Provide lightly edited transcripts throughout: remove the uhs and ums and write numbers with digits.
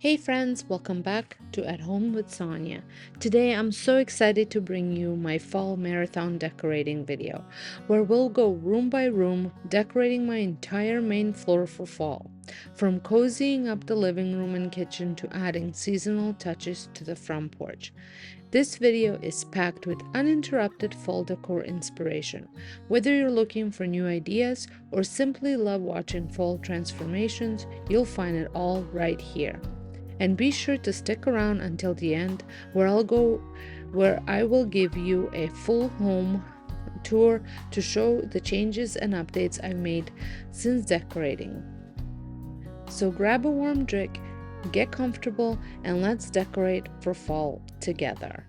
Hey friends, welcome back to At Home with Sonia. Today I'm so excited to bring you my fall marathon decorating video, where we'll go room by room decorating my entire main floor for fall, from cozying up the living room and kitchen to adding seasonal touches to the front porch. This video is packed with uninterrupted fall decor inspiration. Whether you're looking for new ideas or simply love watching fall transformations, you'll find it all right here. And be sure to stick around until the end where I will give you a full home tour to show the changes and updates I've made since decorating. So grab a warm drink, get comfortable, and let's decorate for fall together.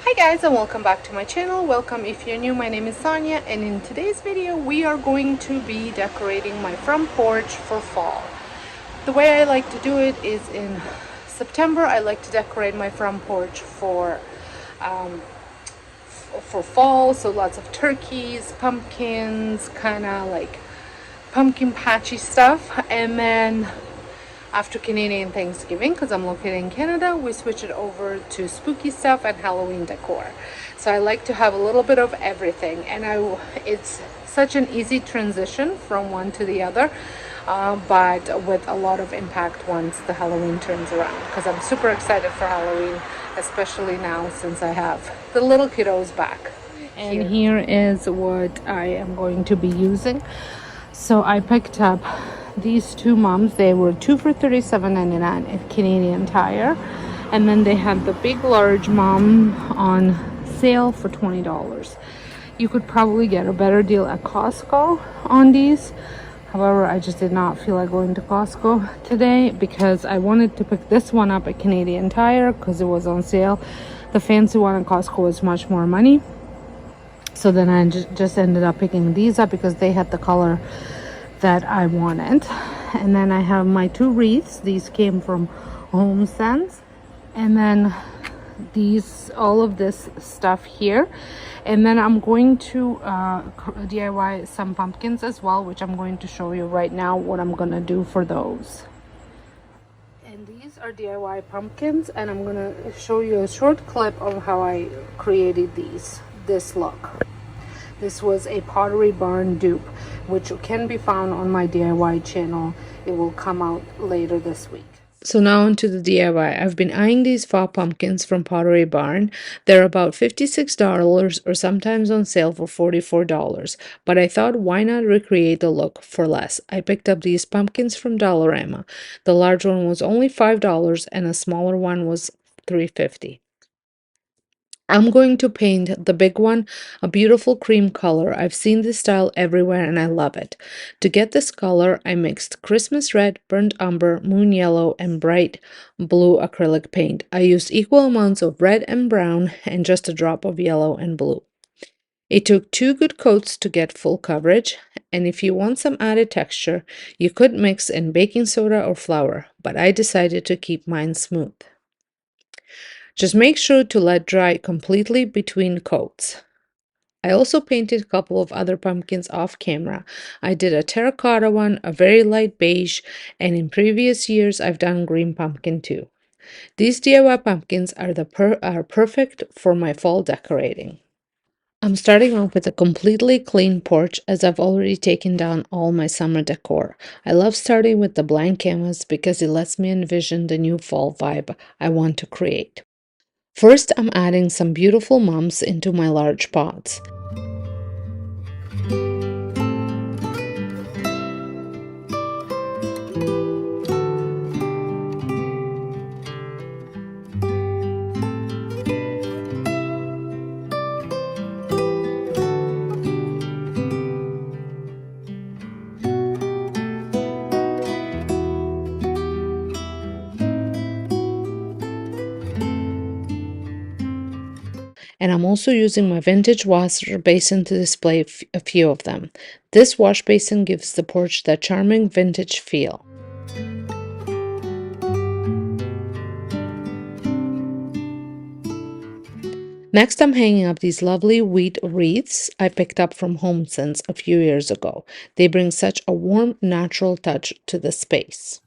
Hi guys, and welcome back to my channel. Welcome if you're new. My name is Sonia, and in today's video we are going to be decorating my front porch for fall. The way I like to do it is in September. I like to decorate my front porch for fall, so lots of turkeys, pumpkins, kind of like pumpkin patchy stuff. And then after Canadian Thanksgiving, because I'm located in Canada, we switch it over to spooky stuff and Halloween decor. So I like to have a little bit of everything, and it's such an easy transition from one to the other, but with a lot of impact once the Halloween turns around, because I'm super excited for Halloween, especially now since I have the little kiddos back. And here is what I am going to be using. So I picked up these two mums. They were 2 for $37.99 at Canadian Tire, and then they had the big large mum on sale for $20. You could probably get a better deal at Costco on these. However, I just did not feel like going to Costco today because I wanted to pick this one up at Canadian Tire because it was on sale. The fancy one at Costco was much more money. So then I just ended up picking these up because they had the color that I wanted. And then I have my two wreaths. These came from Home Sense. And then all of this stuff here. And then I'm going to DIY some pumpkins as well, which I'm going to show you right now what I'm gonna do for those. And these are DIY pumpkins, and I'm gonna show you a short clip of how I created this look. This was a Pottery Barn dupe, which can be found on my DIY channel. It will come out later this week. So now onto the DIY. I've been eyeing these fall pumpkins from Pottery Barn. They're about $56 or sometimes on sale for $44. But I thought, why not recreate the look for less? I picked up these pumpkins from Dollarama. The large one was only $5 and a smaller one was $3.50. I'm going to paint the big one a beautiful cream color. I've seen this style everywhere and I love it. To get this color, I mixed Christmas red, burnt umber, moon yellow, and bright blue acrylic paint. I used equal amounts of red and brown and just a drop of yellow and blue. It took 2 good coats to get full coverage, and if you want some added texture, you could mix in baking soda or flour, but I decided to keep mine smooth. Just make sure to let dry completely between coats. I also painted a couple of other pumpkins off camera. I did a terracotta one, a very light beige, and in previous years I've done green pumpkin too. These DIY pumpkins are perfect for my fall decorating. I'm starting off with a completely clean porch as I've already taken down all my summer decor. I love starting with the blank canvas because it lets me envision the new fall vibe I want to create. First, I'm adding some beautiful mums into my large pots. And I'm also using my vintage wash basin to display a few of them. This wash basin gives the porch that charming vintage feel. Next, I'm hanging up these lovely wheat wreaths I picked up from HomeSense a few years ago. They bring such a warm, natural touch to the space.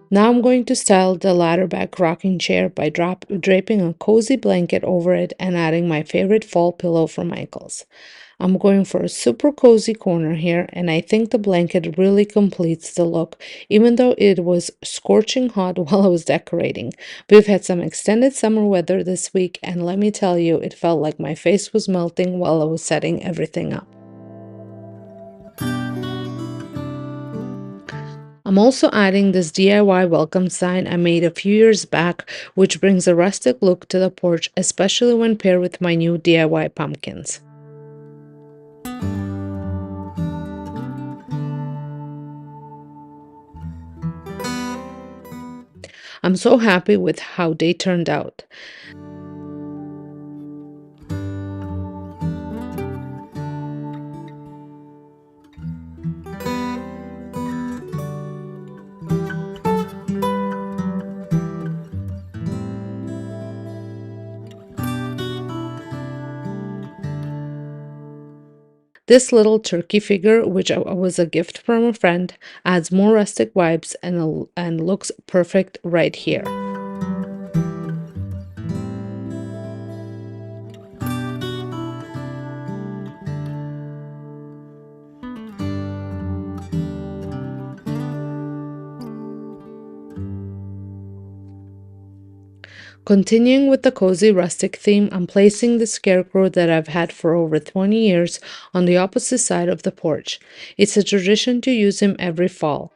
Now I'm going to style the ladder back rocking chair by draping a cozy blanket over it and adding my favorite fall pillow from Michaels. I'm going for a super cozy corner here, and I think the blanket really completes the look, even though it was scorching hot while I was decorating. We've had some extended summer weather this week, and let me tell you, it felt like my face was melting while I was setting everything up. I'm also adding this DIY welcome sign I made a few years back, which brings a rustic look to the porch, especially when paired with my new DIY pumpkins. I'm so happy with how they turned out. This little turkey figure, which was a gift from a friend, adds more rustic vibes and looks perfect right here. Continuing with the cozy rustic theme, I'm placing the scarecrow that I've had for over 20 years on the opposite side of the porch. It's a tradition to use him every fall.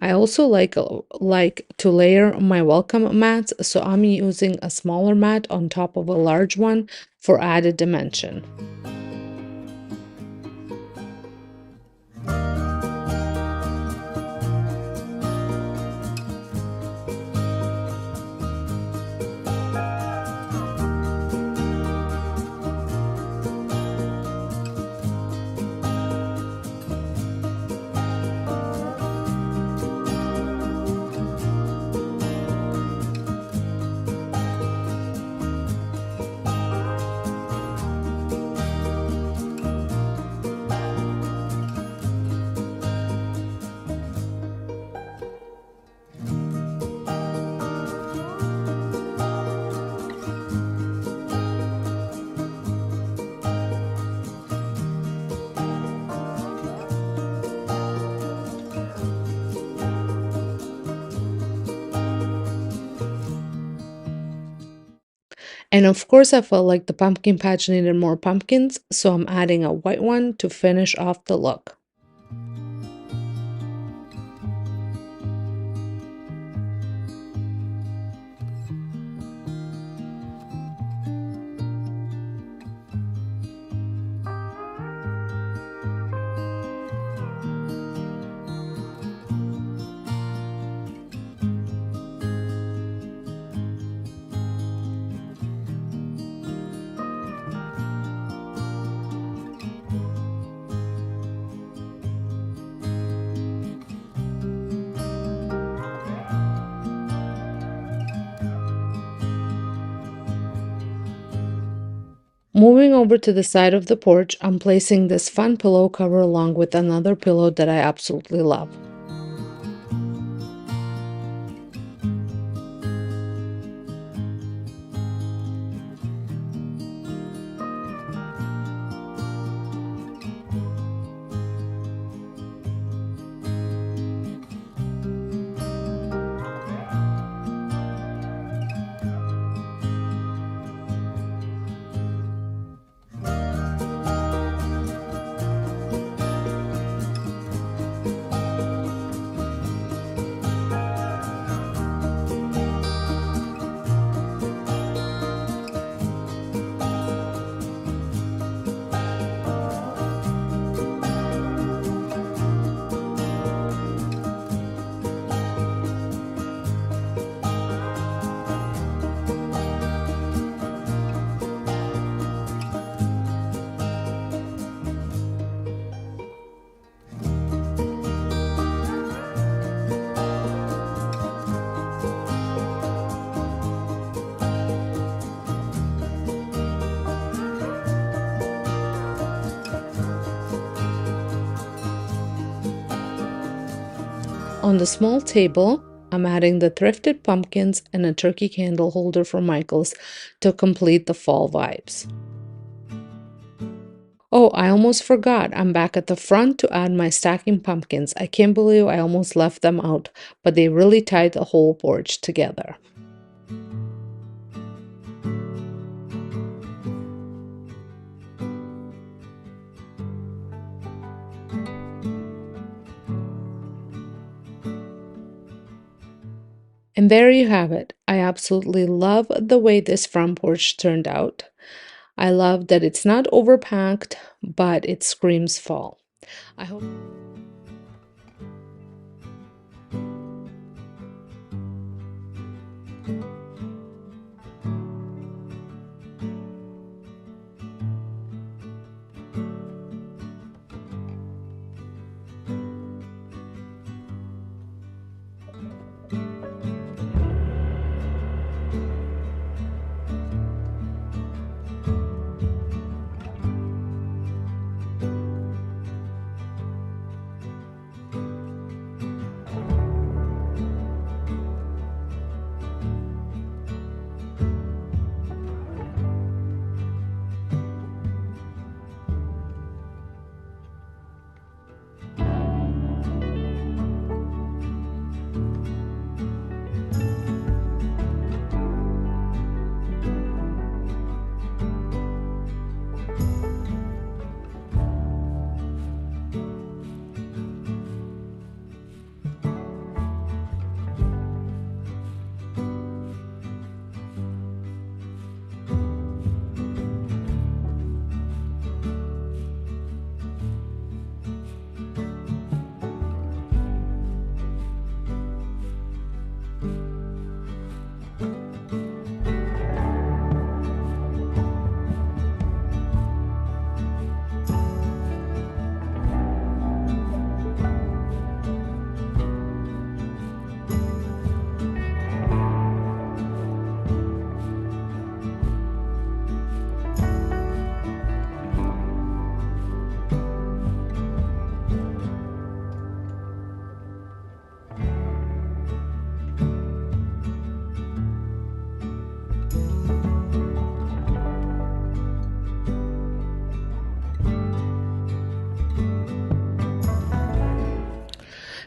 I also like to layer my welcome mats, so I'm using a smaller mat on top of a large one for added dimension. And of course, I felt like the pumpkin patch needed more pumpkins, so I'm adding a white one to finish off the look. Moving over to the side of the porch, I'm placing this fun pillow cover along with another pillow that I absolutely love. On the small table, I'm adding the thrifted pumpkins and a turkey candle holder from Michael's to complete the fall vibes. Oh, I almost forgot. I'm back at the front to add my stacking pumpkins. I can't believe I almost left them out, but they really tied the whole porch together. And there you have it. I absolutely love the way this front porch turned out. I love that it's not overpacked, but it screams fall. I hope.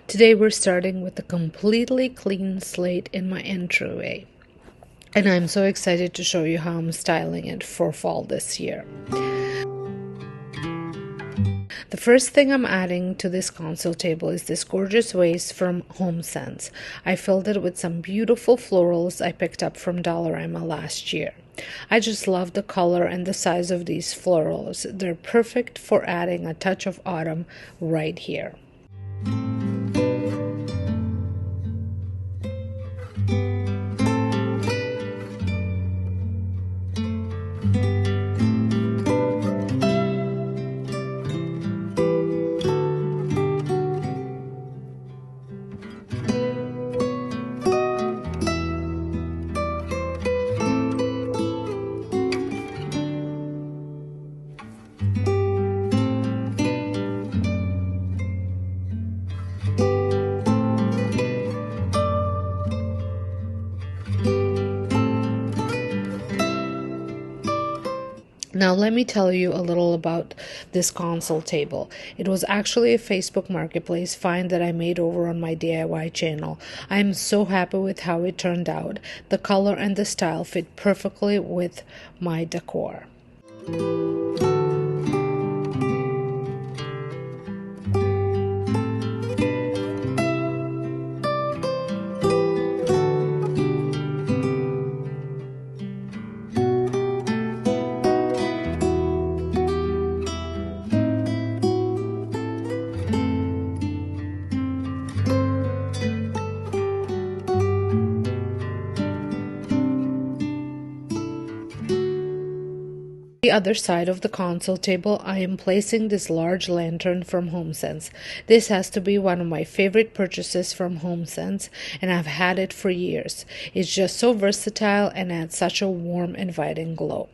Today we're starting with a completely clean slate in my entryway. And I'm so excited to show you how I'm styling it for fall this year. The first thing I'm adding to this console table is this gorgeous vase from HomeSense. I filled it with some beautiful florals I picked up from Dollarama last year. I just love the color and the size of these florals. They're perfect for adding a touch of autumn right here. Now, let me tell you a little about this console table. It was actually a Facebook Marketplace find that I made over on my DIY channel. I am so happy with how it turned out. The color and the style fit perfectly with my decor. The other side of the console table, I am placing this large lantern from HomeSense. This has to be one of my favorite purchases from HomeSense, and I've had it for years. It's just so versatile and adds such a warm, inviting glow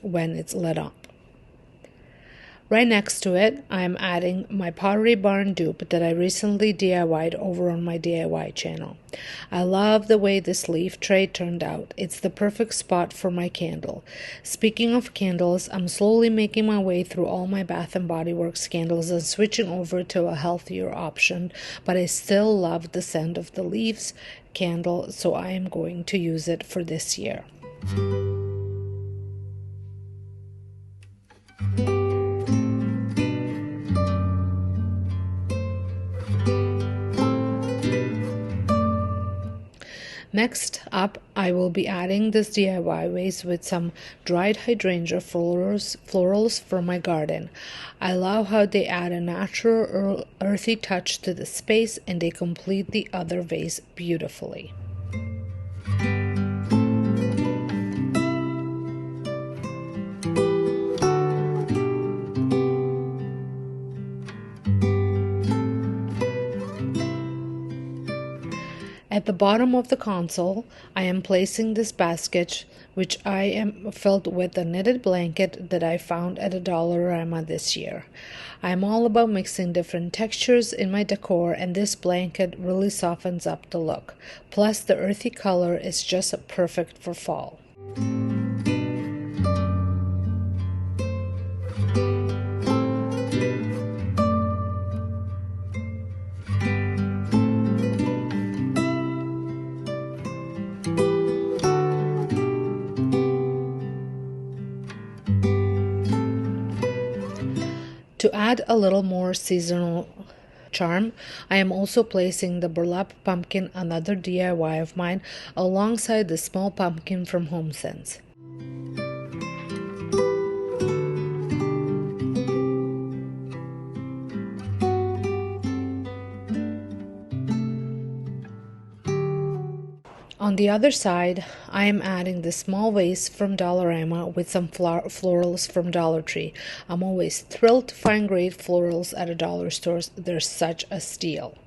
when it's lit up. Right next to it, I am adding my Pottery Barn dupe that I recently DIY'd over on my DIY channel. I love the way this leaf tray turned out. It's the perfect spot for my candle. Speaking of candles, I'm slowly making my way through all my Bath & Body Works candles and switching over to a healthier option, but I still love the scent of the leaves candle, so I am going to use it for this year. Next up, I will be adding this DIY vase with some dried hydrangea florals from my garden. I love how they add a natural earthy touch to the space, and they complete the other vase beautifully. At the bottom of the console, I am placing this basket, which I am filled with a knitted blanket that I found at a Dollarama this year. I am all about mixing different textures in my decor, and this blanket really softens up the look. Plus, the earthy color is just perfect for fall. To add a little more seasonal charm, I am also placing the burlap pumpkin, another DIY of mine, alongside the small pumpkin from HomeSense. On the other side, I am adding the small vase from Dollarama with some florals from Dollar Tree. I'm always thrilled to find great florals at a dollar store. They're such a steal.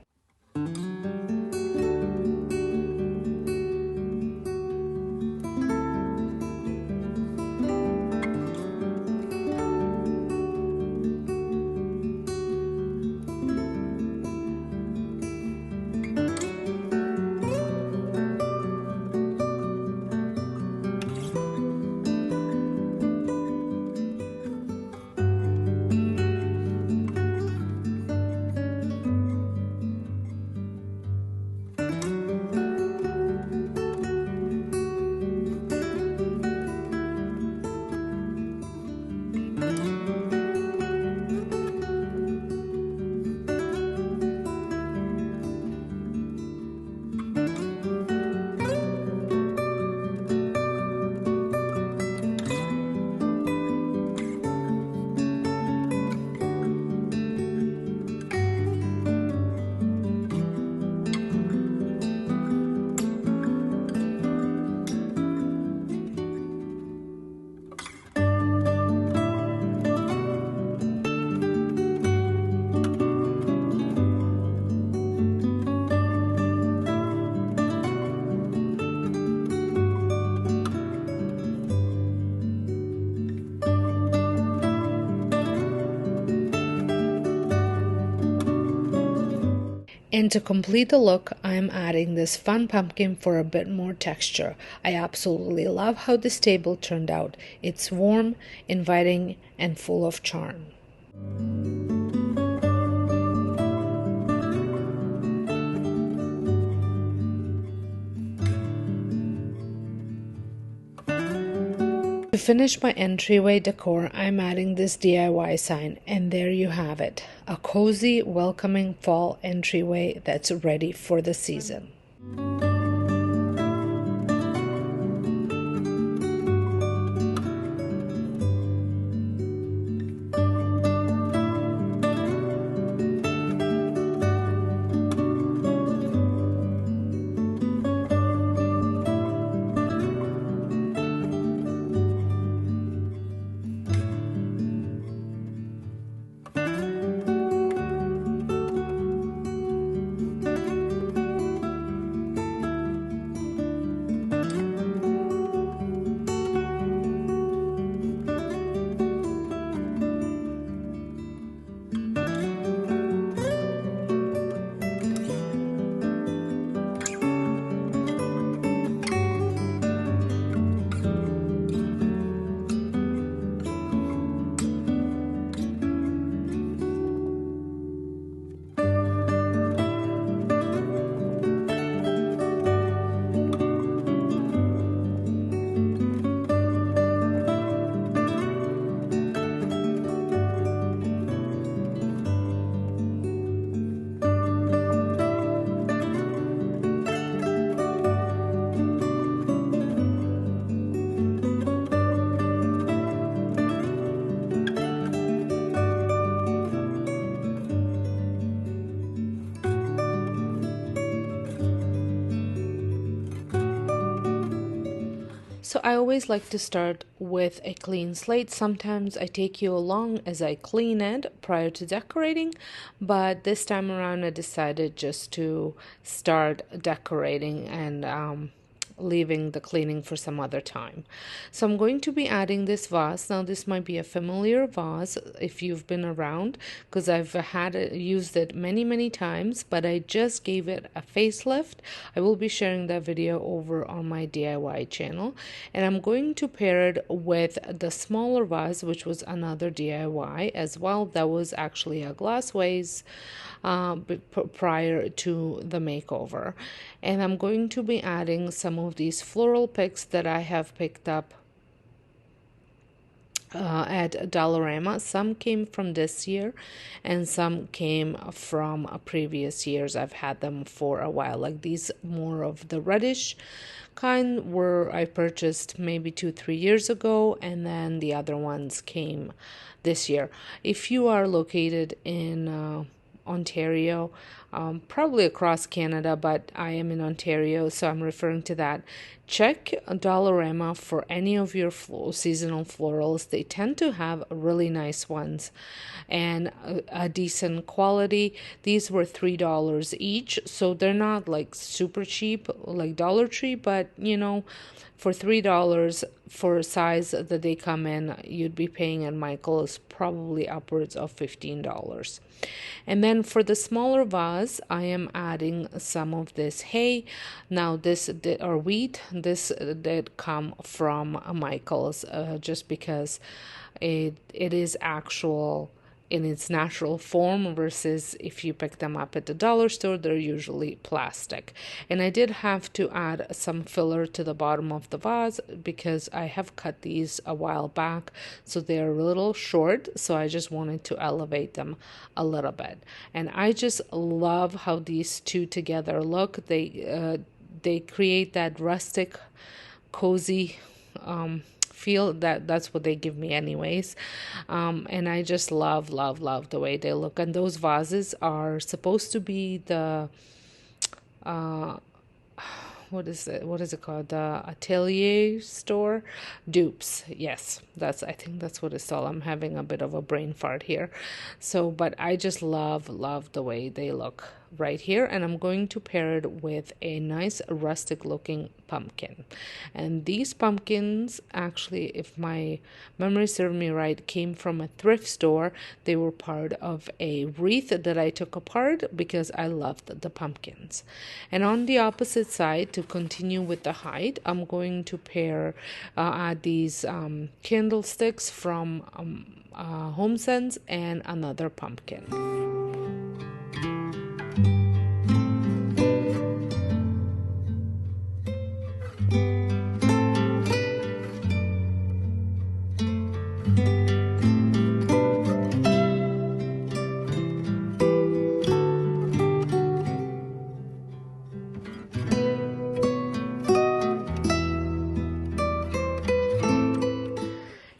And to complete the look, I'm adding this fun pumpkin for a bit more texture. I absolutely love how this table turned out. It's warm, inviting, and full of charm. To finish my entryway decor, I'm adding this DIY sign, and there you have it. A cozy, welcoming fall entryway that's ready for the season. So I always like to start with a clean slate. Sometimes I take you along as I clean it prior to decorating, but this time around I decided just to start decorating and leaving the cleaning for some other time. So I'm going to be adding this vase. Now this might be a familiar vase if you've been around, because I've used it many times, but I just gave it a facelift. I will be sharing that video over on my DIY channel, and I'm going to pair it with the smaller vase, which was another DIY as well. That was actually a glass vase prior to the makeover. And I'm going to be adding some of these floral picks that I have picked up at Dollarama. Some came from this year and some came from previous years. I've had them for a while. Like these more of the reddish kind were I purchased maybe 2-3 years ago, and then the other ones came this year. If you are located in Ontario, probably across Canada, but I am in Ontario, so I'm referring to that. Check Dollarama for any of your seasonal florals. They tend to have really nice ones and a decent quality. These were $3 each, so they're not like super cheap like Dollar Tree, but you know, for $3 for a size that they come in, you'd be paying at Michael's probably upwards of $15. And then for the smaller vase, I am adding some of this hay. Now this or wheat. This did come from Michael's, just because it is actual in its natural form, versus if you pick them up at the dollar store, they're usually plastic. And I did have to add some filler to the bottom of the vase because I have cut these a while back, so they're a little short, so I just wanted to elevate them a little bit. And I just love how these two together look. They create that rustic, cozy feel. That's what they give me anyways, and I just love the way they look. And those vases are supposed to be the what is it called, the Atelier store dupes. Yes, I think that's what it's called. I'm having a bit of a brain fart here. So but I just love the way they look. right here, and I'm going to pair it with a nice rustic looking pumpkin. And these pumpkins, actually, if my memory serves me right, came from a thrift store. They were part of a wreath that I took apart because I loved the pumpkins. And on the opposite side, to continue with the height, I'm going to add these candlesticks from HomeSense and another pumpkin.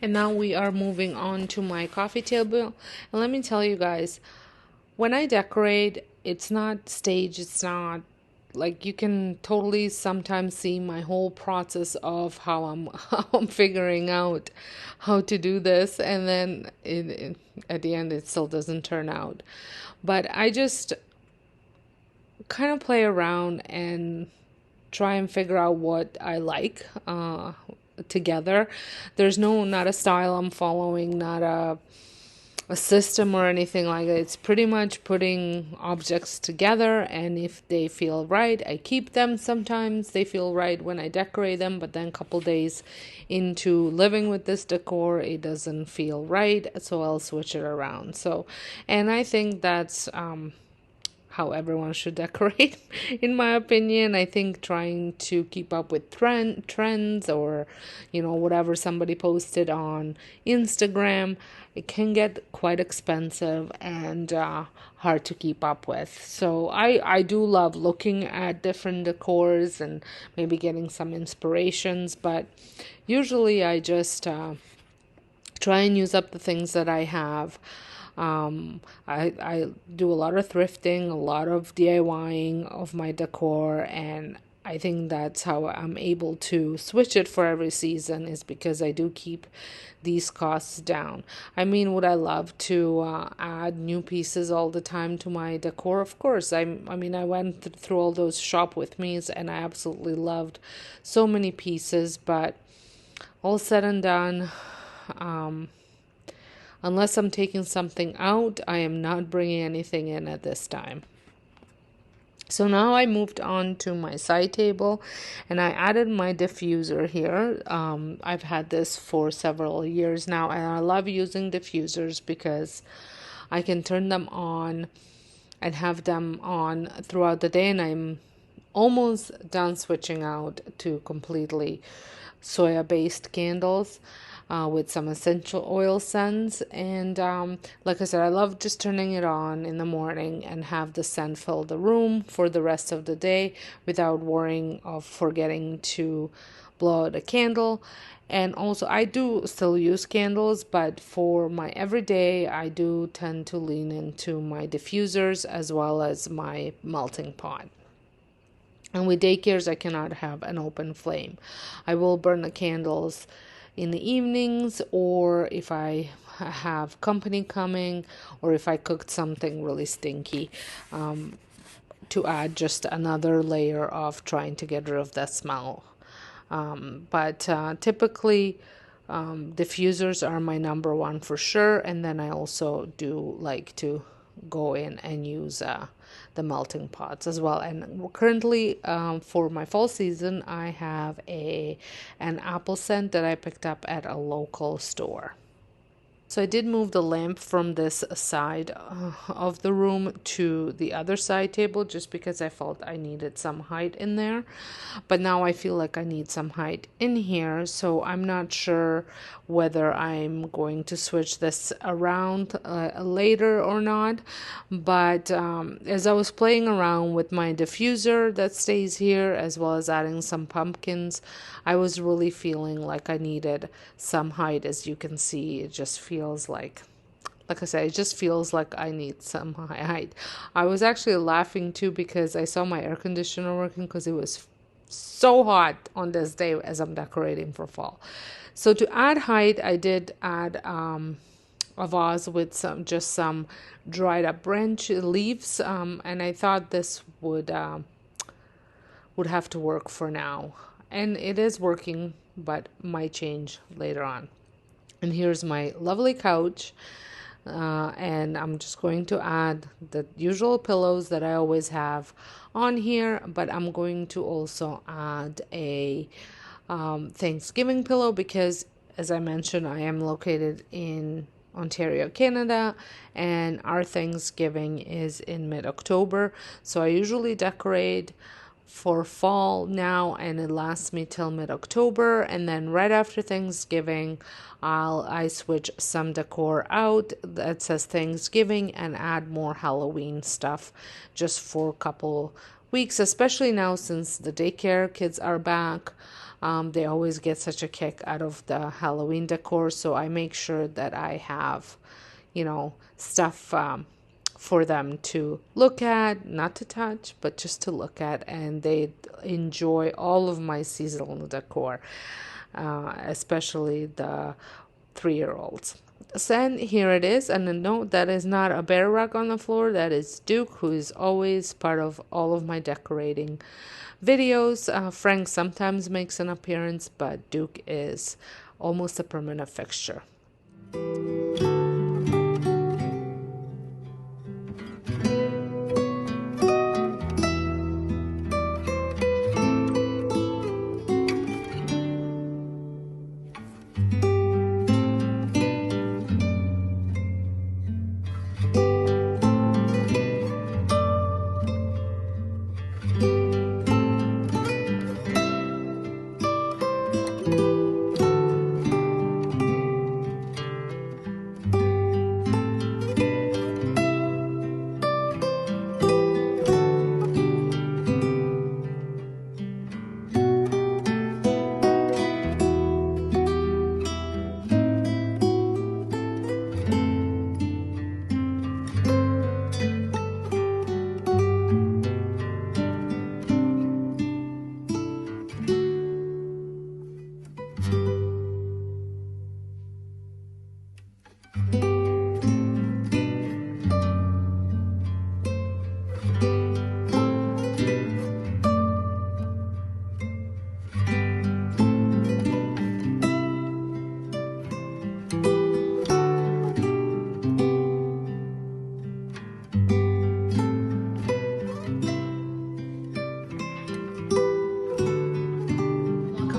And now we are moving on to my coffee table. And let me tell you guys, when I decorate, it's not staged, it's not like, you can totally sometimes see my whole process of how I'm figuring out how to do this, and then at the end it still doesn't turn out. But I just kind of play around and try and figure out what I like together. There's not a style I'm following, not a system or anything like that. It's pretty much putting objects together, and if they feel right, I keep them. Sometimes they feel right when I decorate them, but then a couple days into living with this decor, it doesn't feel right, so I'll switch it around. And I think that's how everyone should decorate, in my opinion. I think trying to keep up with trends, or whatever somebody posted on Instagram, it can get quite expensive and hard to keep up with. So I do love looking at different decors and maybe getting some inspirations, but usually I just try and use up the things that I have. I do a lot of thrifting, a lot of DIYing of my decor, and I think that's how I'm able to switch it for every season, is because I do keep these costs down. I mean, would I love to add new pieces all the time to my decor? Of course. I went through all those shop with me's, and I absolutely loved so many pieces, but all said and done, unless I'm taking something out, I am not bringing anything in at this time. So now I moved on to my side table, and I added my diffuser here. I've had this for several years now, and I love using diffusers because I can turn them on and have them on throughout the day, and I'm almost done switching out to completely soya-based candles. With some essential oil scents, and like I said, I love just turning it on in the morning and have the scent fill the room for the rest of the day without worrying of forgetting to blow out a candle. And also, I do still use candles, but for my everyday, I do tend to lean into my diffusers as well as my melting pot. And with daycares, I cannot have an open flame. I will burn the candles in the evenings, or if I have company coming, or if I cooked something really stinky, to add just another layer of trying to get rid of that smell. But typically, diffusers are my number one for sure, and then I also do like to go in and use the melting pots as well. And currently, for my fall season, I have an apple scent that I picked up at a local store. So I did move the lamp from this side of the room to the other side table, just because I felt I needed some height in there. But now I feel like I need some height in here, so I'm not sure whether I'm going to switch this around later or not. But as I was playing around with my diffuser that stays here, as well as adding some pumpkins, I was really feeling like I needed some height. As you can see, it just feels like I said, it just feels like I need some height. I was actually laughing too because I saw my air conditioner working, because it was so hot on this day as I'm decorating for fall. So to add height, I did add a vase with some dried up branch leaves, and I thought this would have to work for now, and it is working, but might change later on. And here's my lovely couch, and I'm just going to add the usual pillows that I always have on here, but I'm going to also add a Thanksgiving pillow because, as I mentioned, I am located in Ontario, Canada, and our Thanksgiving is in mid-October. So I usually decorate for fall now, and it lasts me till mid-October, and then right after Thanksgiving I switch some decor out that says Thanksgiving and add more Halloween stuff just for a couple weeks, especially now since the daycare kids are back. They always get such a kick out of the Halloween decor, so I make sure that I have, stuff for them to look at, not to touch, but just to look at, and they enjoy all of my seasonal decor, especially the 3-year-olds. So, and here it is, and no, that is not a bear rug on the floor. That is Duke, who is always part of all of my decorating videos. Frank sometimes makes an appearance, but Duke is almost a permanent fixture.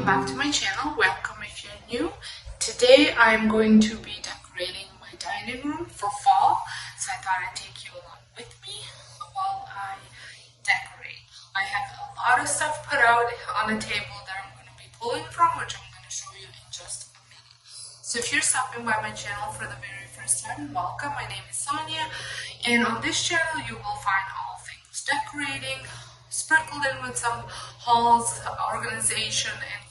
Back to my channel. Welcome if you're new. Today I'm going to be decorating my dining room for fall, so I thought I'd take you along with me while I decorate. I have a lot of stuff put out on a table that I'm going to be pulling from, which I'm going to show you in just a minute. So if you're stopping by my channel for the very first time, welcome. My name is Sonia, and on this channel you will find all things decorating, sprinkled in with some hauls, organization, and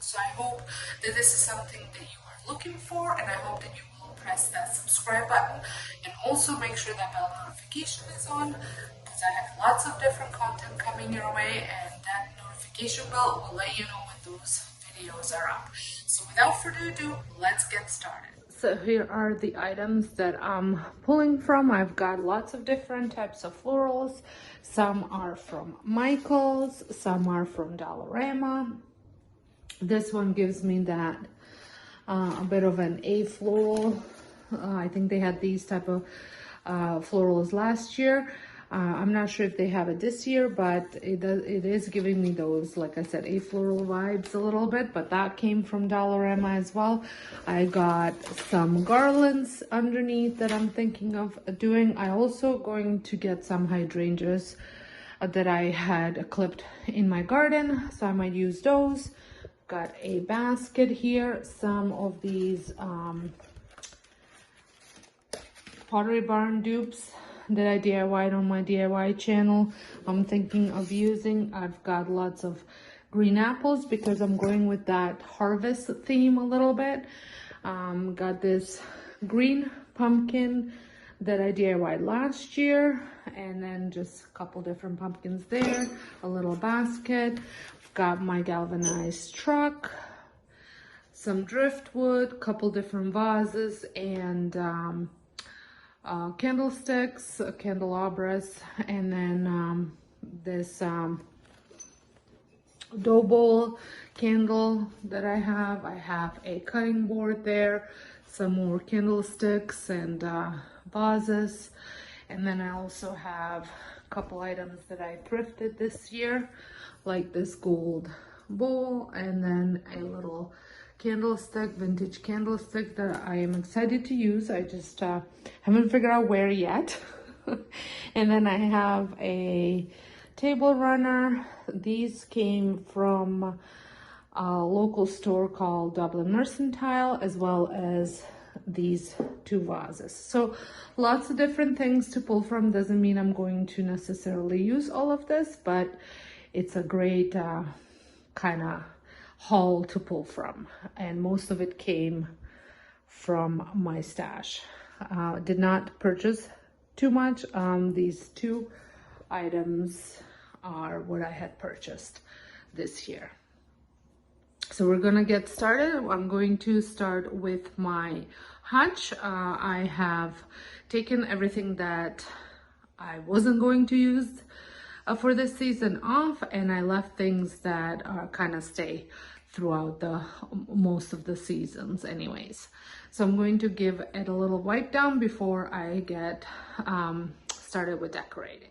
so I hope that this is something that you are looking for, and I hope that you will press that subscribe button and also make sure that bell notification is on, because I have lots of different content coming your way, and that notification bell will let you know when those videos are up. So without further ado, let's get started. So here are the items that I'm pulling from. I've got lots of different types of florals. Some are from Michael's, some are from Dollarama. This one gives me that a bit of an A floral. I think they had these type of florals last year. I'm not sure if they have it this year, but it is giving me those, like I said, A floral vibes a little bit, but that came from Dollarama as well. I got some garlands underneath that I'm thinking of doing. I also going to get some hydrangeas that I had clipped in my garden, so I might use those. Got a basket here, some of these Pottery Barn dupes that I DIY'd on my DIY channel. I'm thinking of using. I've got lots of green apples because I'm going with that harvest theme a little bit. Got this green pumpkin that I DIY'd last year, and then just a couple different pumpkins there, a little basket. Got my galvanized truck, some driftwood, couple different vases, and candlesticks, candelabras, and then this dough bowl candle that I have. I have a cutting board there, some more candlesticks and vases, and then I also have a couple items that I thrifted this year, like this gold bowl, and then a little candlestick, vintage candlestick that I am excited to use. I just haven't figured out where yet. And then I have a table runner. These came from a local store called Dublin Mercantile, as well as these two vases. So lots of different things to pull from. Doesn't mean I'm going to necessarily use all of this, but it's a great kind of haul to pull from, and most of it came from my stash. Did not purchase too much. These two items are what I had purchased this year. So we're gonna get started. I'm going to start with my hutch. I have taken everything that I wasn't going to use for this season off, and I left things that are kind of stay throughout the most of the seasons anyways. So I'm going to give it a little wipe down before I get started with decorating.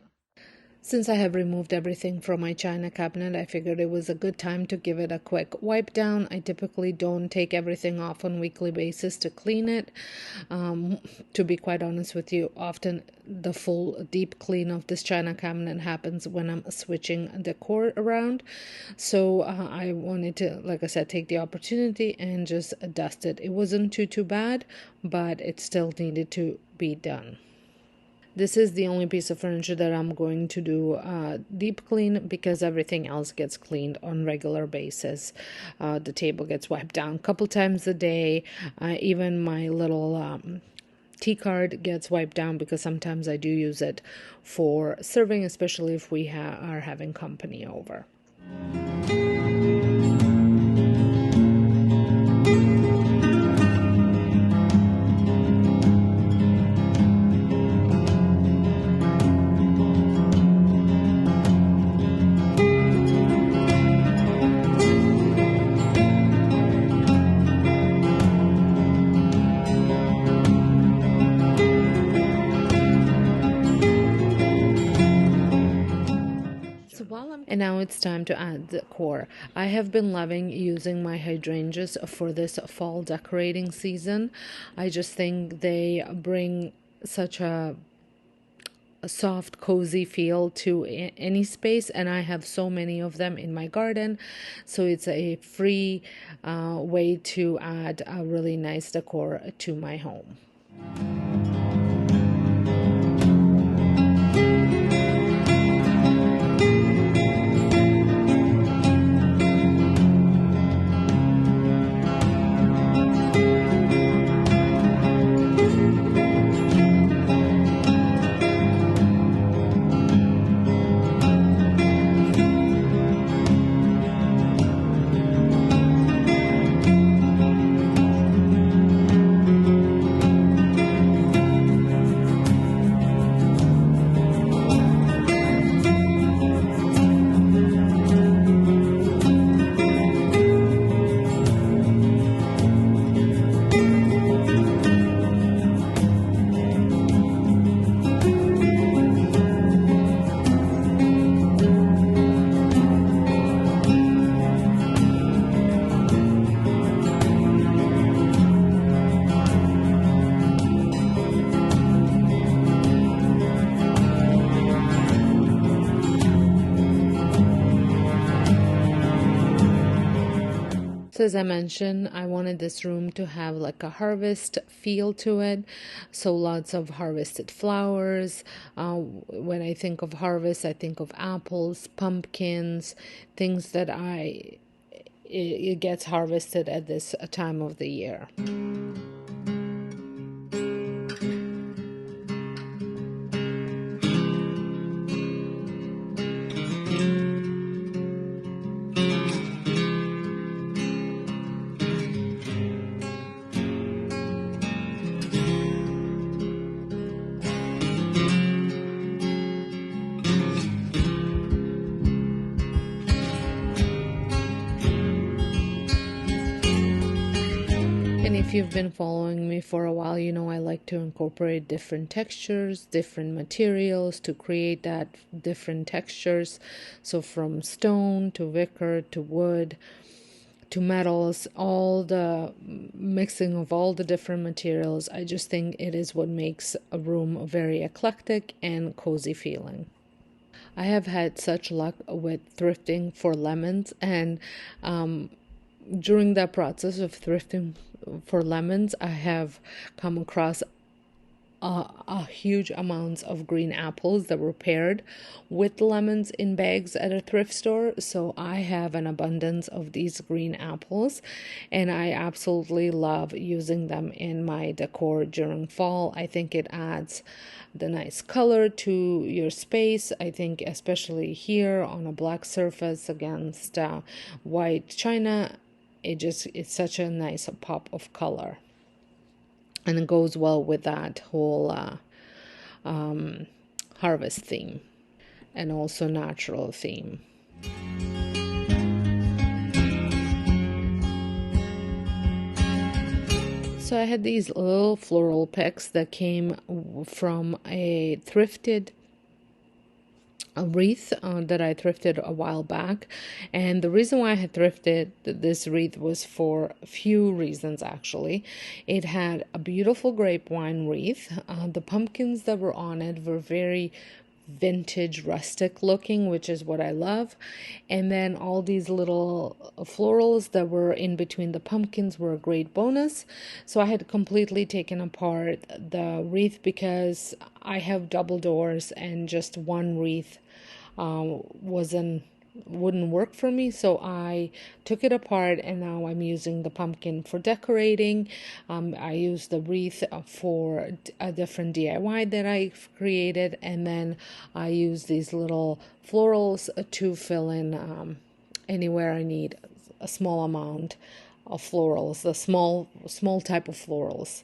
Since I have removed everything from my china cabinet, I figured it was a good time to give it a quick wipe down. I typically don't take everything off on a weekly basis to clean it. To be quite honest with you, often the full deep clean of this china cabinet happens when I'm switching decor around. So I wanted to, like I said, take the opportunity and just dust it. It wasn't too bad, but it still needed to be done. This is the only piece of furniture that I'm going to do deep clean, because everything else gets cleaned on regular basis. The table gets wiped down a couple times a day. Even my little tea card gets wiped down, because sometimes I do use it for serving, especially if we are having company over. And now it's time to add decor. I have been loving using my hydrangeas for this fall decorating season. I just think they bring such a soft, cozy feel to any space, and I have so many of them in my garden, so it's a free way to add a really nice decor to my home. So as I mentioned, I wanted this room to have like a harvest feel to it. So lots of harvested flowers. When I think of harvest, I think of apples, pumpkins, things that it gets harvested at this time of the year. If you've been following me for a while, you know I like to incorporate different textures, different materials to create that different textures. So from stone to wicker to wood to metals, all the mixing of all the different materials, I just think it is what makes a room very eclectic and cozy feeling. I have had such luck with thrifting for lemons, and during that process of thrifting for lemons, I have come across a huge amounts of green apples that were paired with lemons in bags at a thrift store. So I have an abundance of these green apples, and I absolutely love using them in my decor during fall. I think it adds the nice color to your space. I think especially here on a black surface against white china, it's such a nice pop of color. And it goes well with that whole harvest theme and also natural theme. So I had these little floral picks that came from a wreath that I thrifted a while back. And the reason why I had thrifted this wreath was for a few reasons, actually. It had a beautiful grape wine wreath. The pumpkins that were on it were very vintage rustic looking, which is what I love. And then all these little florals that were in between the pumpkins were a great bonus. So I had completely taken apart the wreath because I have double doors and just one wreath wouldn't work for me. So I took it apart, and now I'm using the pumpkin for decorating. I use the wreath for a different DIY that I've created, and then I use these little florals to fill in anywhere I need a small amount of florals, the small type of florals.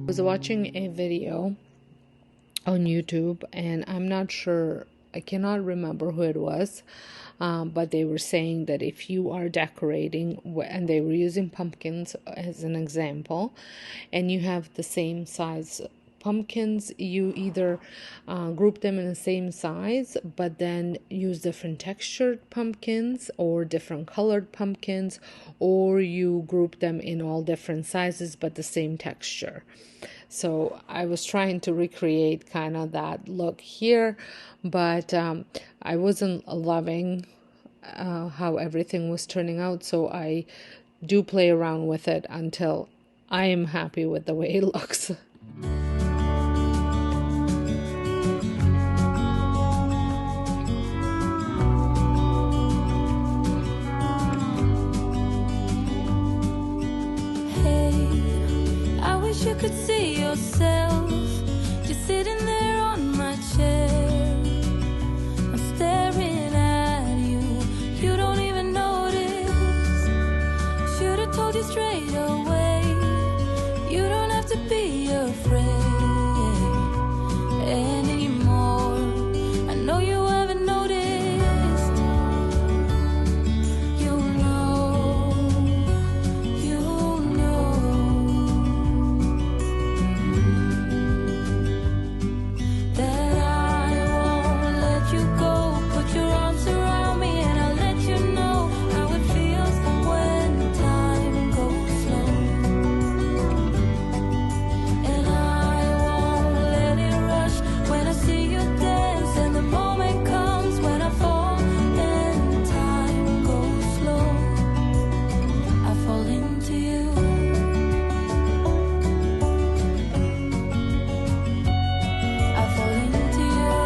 Was watching a video on YouTube, and I'm not sure, I cannot remember who it was, but they were saying that if you are decorating, and they were using pumpkins as an example, and you have the same size pumpkins, you either group them in the same size, but then use different textured pumpkins or different colored pumpkins, or you group them in all different sizes but the same texture. So I was trying to recreate kind of that look here, but I wasn't loving how everything was turning out, so I do play around with it until I am happy with the way it looks. could see yourself just sitting there on my chair. I'm staring at you, you don't even notice. Should've told you straight away, you don't have to be afraid anymore. I know you haven't noticed. You know that I won't let you go. Put your arms around me and I'll let you know how it feels when time goes slow. And I won't let it rush when I see you dance, and the moment comes when I fall and time goes slow. I fall into you. I fall into you.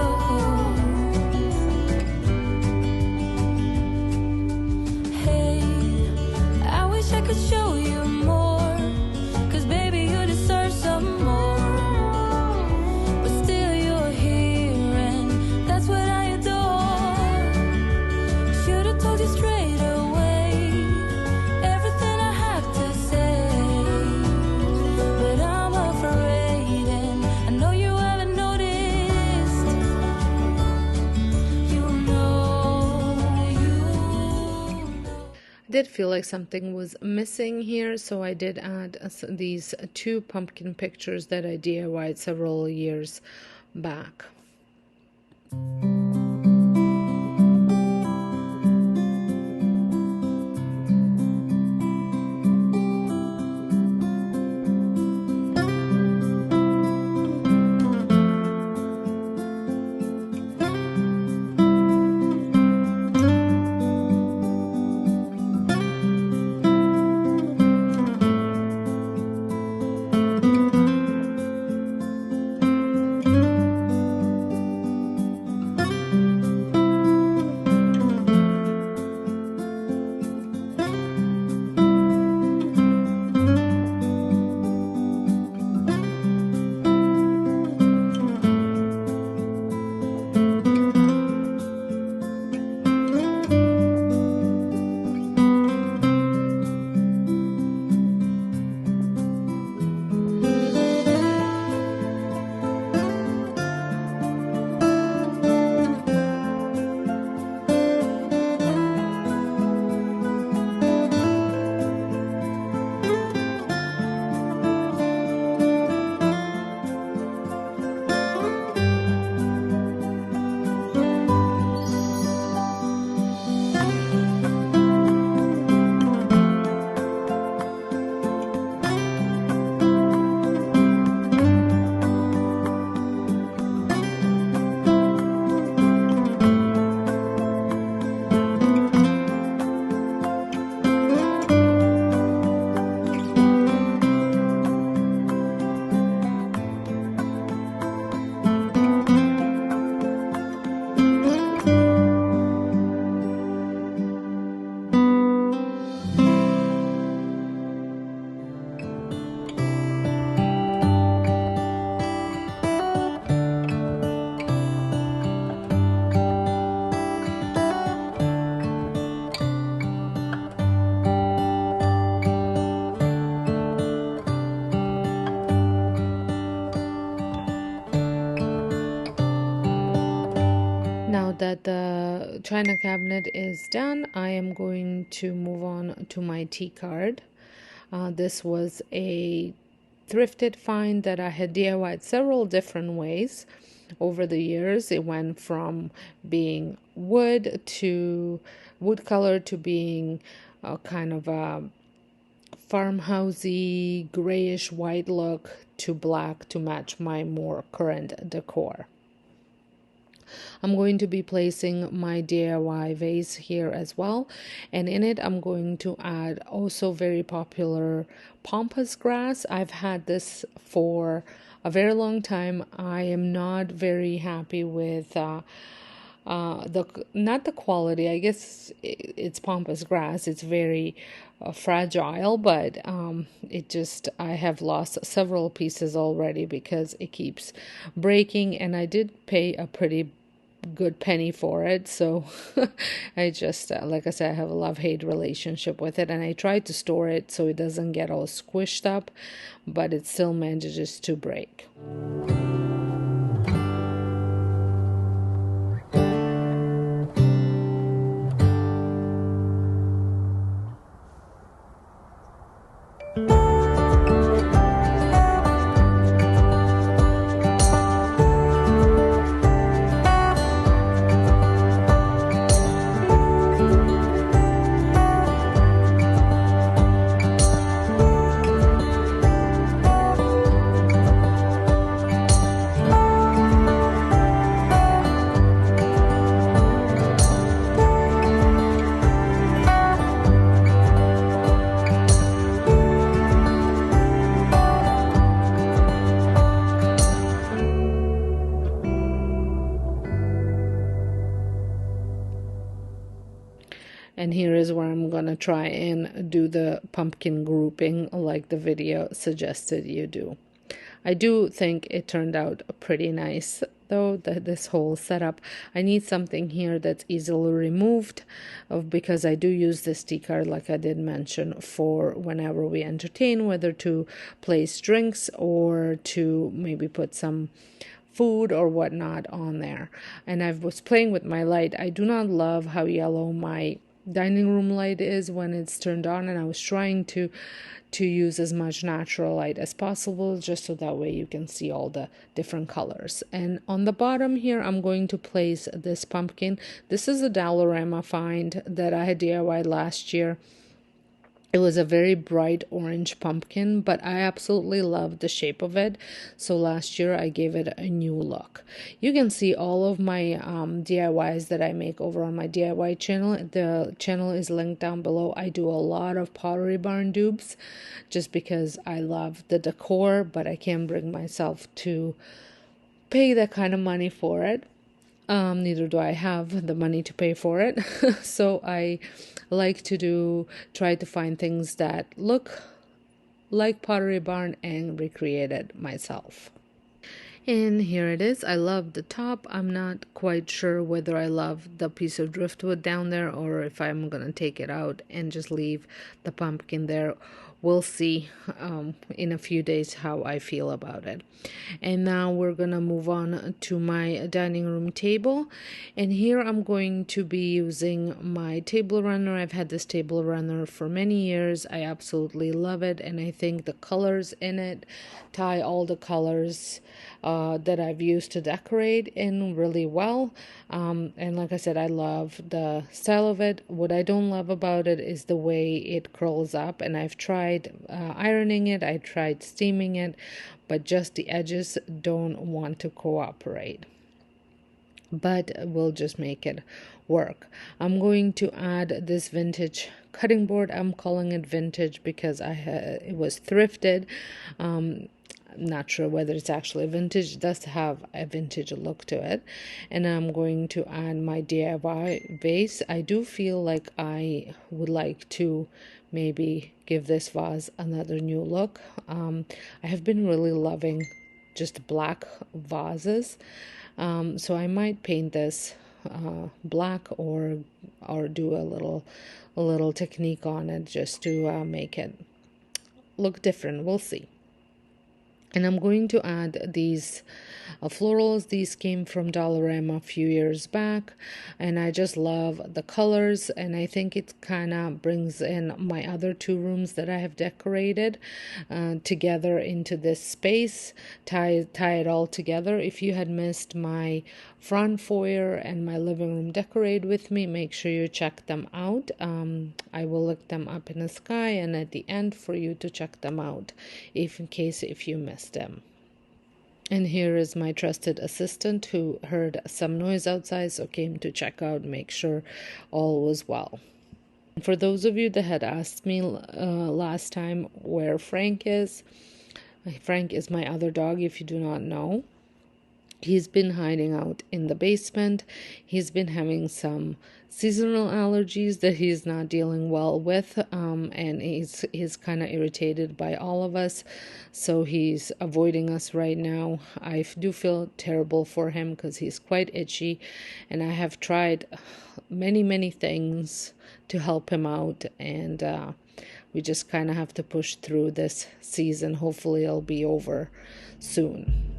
Hey, I wish I could show you more, 'cause baby you deserve some more. But still you're here and that's what I adore. Should've told you straight away everything I have to say, but I'm afraid and I know you haven't noticed. You know. I did feel like something was missing here, so I did add these two pumpkin pictures that I DIY'd several years back. Now that the china cabinet is done, I am going to move on to my tea card. This was a thrifted find that I had DIY'd several different ways over the years. It went from being wood color to being kind of a farmhousey grayish white look to black to match my more current decor. I'm going to be placing my DIY vase here as well, and in it I'm going to add also very popular pampas grass. I've had this for a very long time. I am not very happy with not the quality. I guess it's pampas grass. It's very fragile, but it just, I have lost several pieces already because it keeps breaking, and I did pay a pretty good penny for it. So I just, like I said, I have a love-hate relationship with it, and I try to store it so it doesn't get all squished up, but it still manages to break. And here is where I'm gonna try and do the pumpkin grouping like the video suggested you do. I do think it turned out pretty nice though, this whole setup. I need something here that's easily removed because I do use this decor, like I did mention, for whenever we entertain, whether to place drinks or to maybe put some food or whatnot on there. And I was playing with my light. I do not love how yellow my dining room light is when it's turned on, and I was trying to use as much natural light as possible, just so that way you can see all the different colors. And on the bottom here, I'm going to place this pumpkin. This is a Dollarama find that I had DIY'd last year. It was a very bright orange pumpkin, but I absolutely loved the shape of it. So last year I gave it a new look. You can see all of my DIYs that I make over on my DIY channel. The channel is linked down below. I do a lot of Pottery Barn dupes just because I love the decor, but I can't bring myself to pay that kind of money for it. Neither do I have the money to pay for it. So I like to try to find things that look like Pottery Barn and recreate it myself. And here it is. I love the top. I'm not quite sure whether I love the piece of driftwood down there or if I'm gonna take it out and just leave the pumpkin there. We'll see in a few days how I feel about it. And now we're gonna move on to my dining room table, and here I'm going to be using my table runner. I've had this table runner for many years. I absolutely love it, and I think the colors in it tie all the colors that I've used to decorate in really well. And like I said, I love the style of it. What I don't love about it is the way it curls up, and I've tried ironing it, I tried steaming it, but just the edges don't want to cooperate. But we'll just make it work. I'm going to add this vintage cutting board. I'm calling it vintage because it was thrifted. Not sure whether it's actually vintage. It does have a vintage look to it. And I'm going to add my DIY vase. I do feel like I would like to maybe give this vase another new look. I have been really loving just black vases. So I might paint this black or do a little technique on it just to make it look different. We'll see. And I'm going to add these florals. These came from Dollarama a few years back, and I just love the colors, and I think it kind of brings in my other two rooms that I have decorated together into this space, tie it all together. If you had missed my front foyer and my living room decorate with me, make sure you check them out. I will look them up in the sky and at the end for you to check them out if you missed them. And here is my trusted assistant who heard some noise outside, so came to check out, make sure all was well. For those of you that had asked me last time where Frank is my other dog, if you do not know. He's been hiding out in the basement. He's been having some seasonal allergies that he's not dealing well with, and he's kind of irritated by all of us, so he's avoiding us right now. I do feel terrible for him because he's quite itchy, and I have tried many things to help him out, and we just kind of have to push through this season. Hopefully it'll be over soon.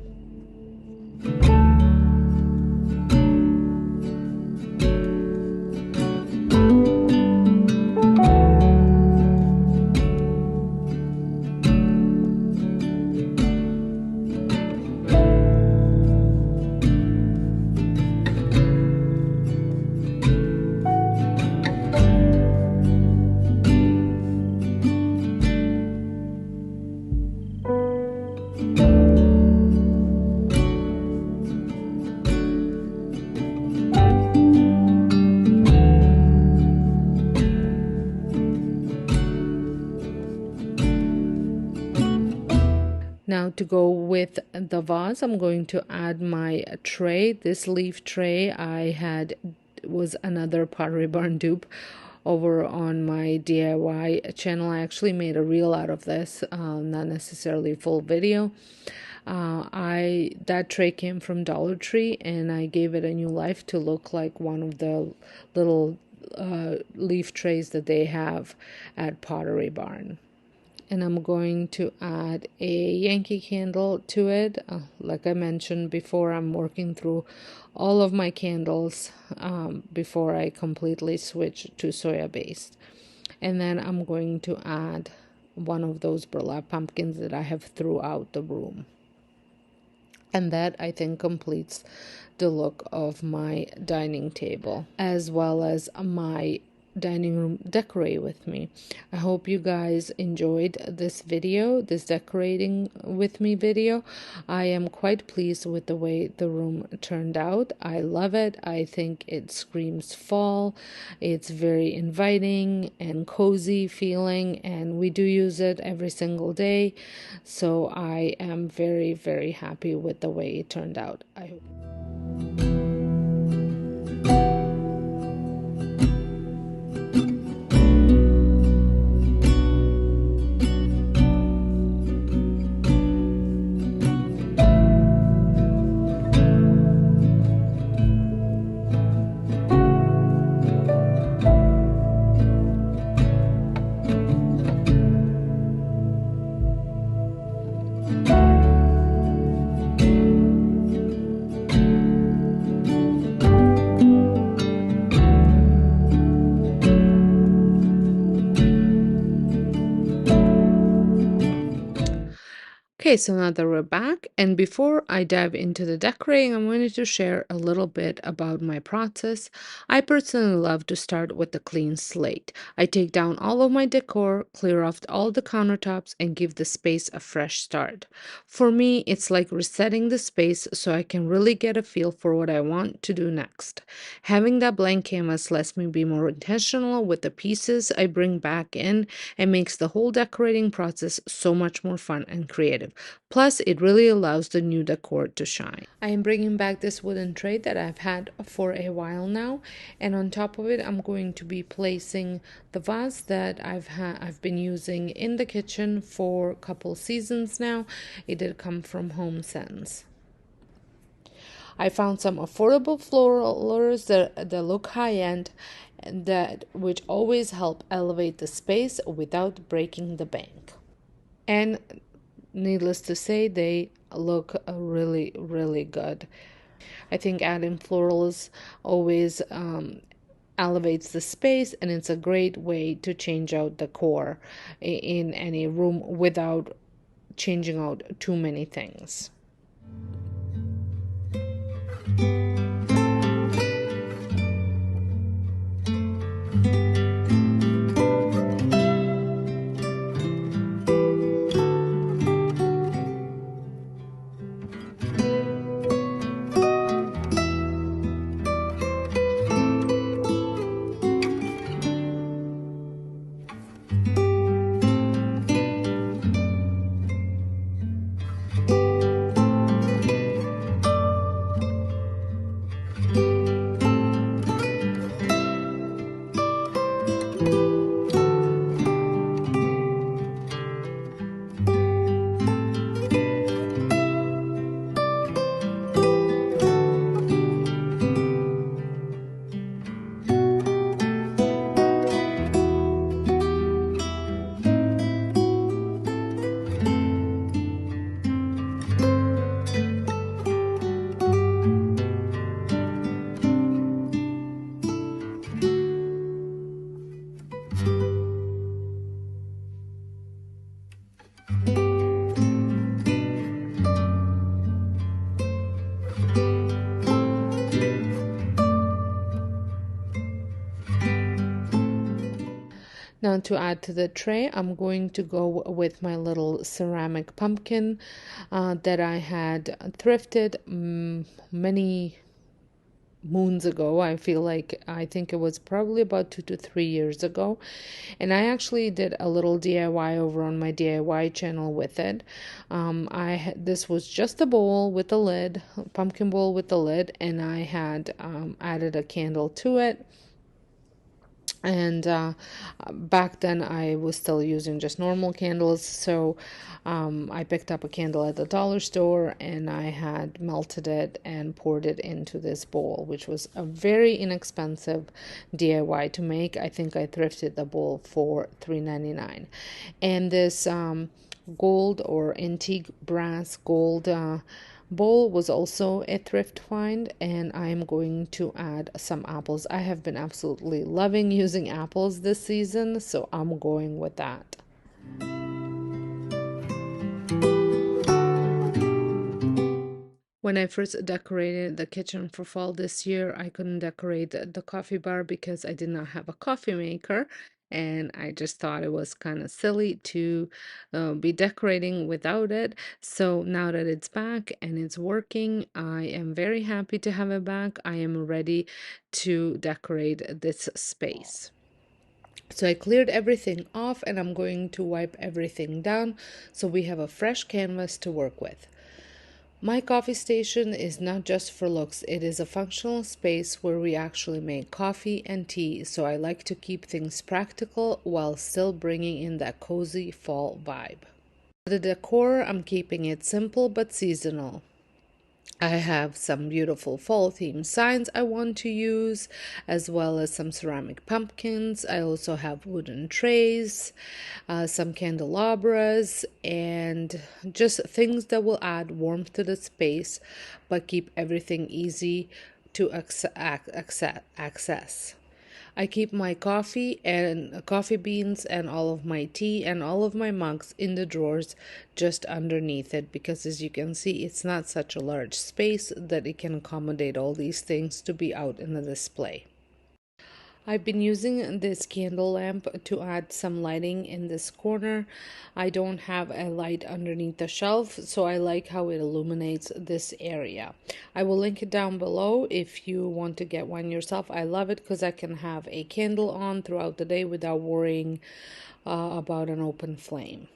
Now to go with the vase, I'm going to add my tray. This leaf tray I had was another Pottery Barn dupe over on my DIY channel. I actually made a reel out of this, not necessarily a full video. That tray came from Dollar Tree, and I gave it a new life to look like one of the little leaf trays that they have at Pottery Barn. And I'm going to add a Yankee candle to it. Like I mentioned before, I'm working through all of my candles before I completely switch to soya based. And then I'm going to add one of those burlap pumpkins that I have throughout the room. And that, I think, completes the look of my dining table, as well as my dining room decorate with me. I hope you guys enjoyed this video, this decorating with me video. I am quite pleased with the way the room turned out. I love it. I think it screams fall. It's very inviting and cozy feeling, and we do use it every single day. So I am very happy with the way it turned out. I hope. Okay, so now that we're back, and before I dive into the decorating, I wanted to share a little bit about my process. I personally love to start with a clean slate. I take down all of my decor, clear off all the countertops, and give the space a fresh start. For me, it's like resetting the space so I can really get a feel for what I want to do next. Having that blank canvas lets me be more intentional with the pieces I bring back in, and makes the whole decorating process so much more fun and creative. Plus, it really allows the new decor to shine. I am bringing back this wooden tray that I've had for a while now, and on top of it, I'm going to be placing the vase that I've been using in the kitchen for a couple seasons now. It did come from HomeSense. I found some affordable florals that look high-end, which always help elevate the space without breaking the bank. And needless to say, they look really good. I think adding florals always elevates the space, and it's a great way to change out decor in any room without changing out too many things. Now to add to the tray, I'm going to go with my little ceramic pumpkin that I had thrifted many moons ago. I think it was probably about 2 to 3 years ago, and I actually did a little DIY over on my DIY channel with it. This was just a bowl with a lid, pumpkin bowl with the lid, and I had added a candle to it. And back then I was still using just normal candles, so I picked up a candle at the dollar store and I had melted it and poured it into this bowl, which was a very inexpensive DIY to make. I think I thrifted the bowl for $3.99. And this gold or antique brass gold bowl was also a thrift find, and I'm going to add some apples. I have been absolutely loving using apples this season, so I'm going with that. When I first decorated the kitchen for fall this year, I couldn't decorate the coffee bar because I did not have a coffee maker, and I just thought it was kind of silly to be decorating without it. So now that it's back and it's working, I am very happy to have it back. I am ready to decorate this space. So I cleared everything off and I'm going to wipe everything down so we have a fresh canvas to work with. My coffee station is not just for looks, it is a functional space where we actually make coffee and tea, so I like to keep things practical while still bringing in that cozy fall vibe. The decor, I'm keeping it simple but seasonal. I have some beautiful fall themed signs I want to use, as well as some ceramic pumpkins. I also have wooden trays, some candelabras, and just things that will add warmth to the space but keep everything easy to access. I keep my coffee and coffee beans and all of my tea and all of my mugs in the drawers just underneath it, because as you can see, it's not such a large space that it can accommodate all these things to be out in the display. I've been using this candle lamp to add some lighting in this corner. I don't have a light underneath the shelf, so I like how it illuminates this area. I will link it down below if you want to get one yourself. I love it because I can have a candle on throughout the day without worrying about an open flame.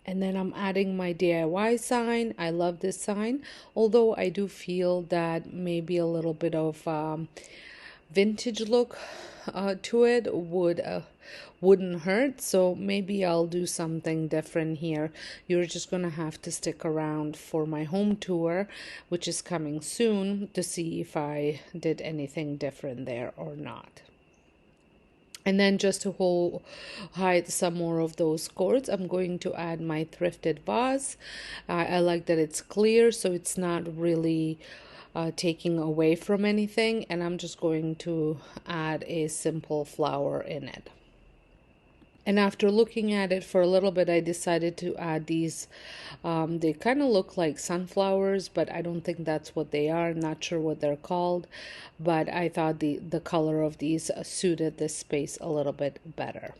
And then I'm adding my DIY sign. I love this sign, although I do feel that maybe a little bit of vintage look to it wouldn't hurt, so maybe I'll do something different here. You're just gonna have to stick around for my home tour, which is coming soon, to see if I did anything different there or not. And then just to hide some more of those cords, I'm going to add my thrifted vase. I like that it's clear, so it's not really taking away from anything, and I'm just going to add a simple flower in it. And after looking at it for a little bit, I decided to add these. They kind of look like sunflowers, but I don't think that's what they are. I'm not sure what they're called, but I thought the color of these suited this space a little bit better.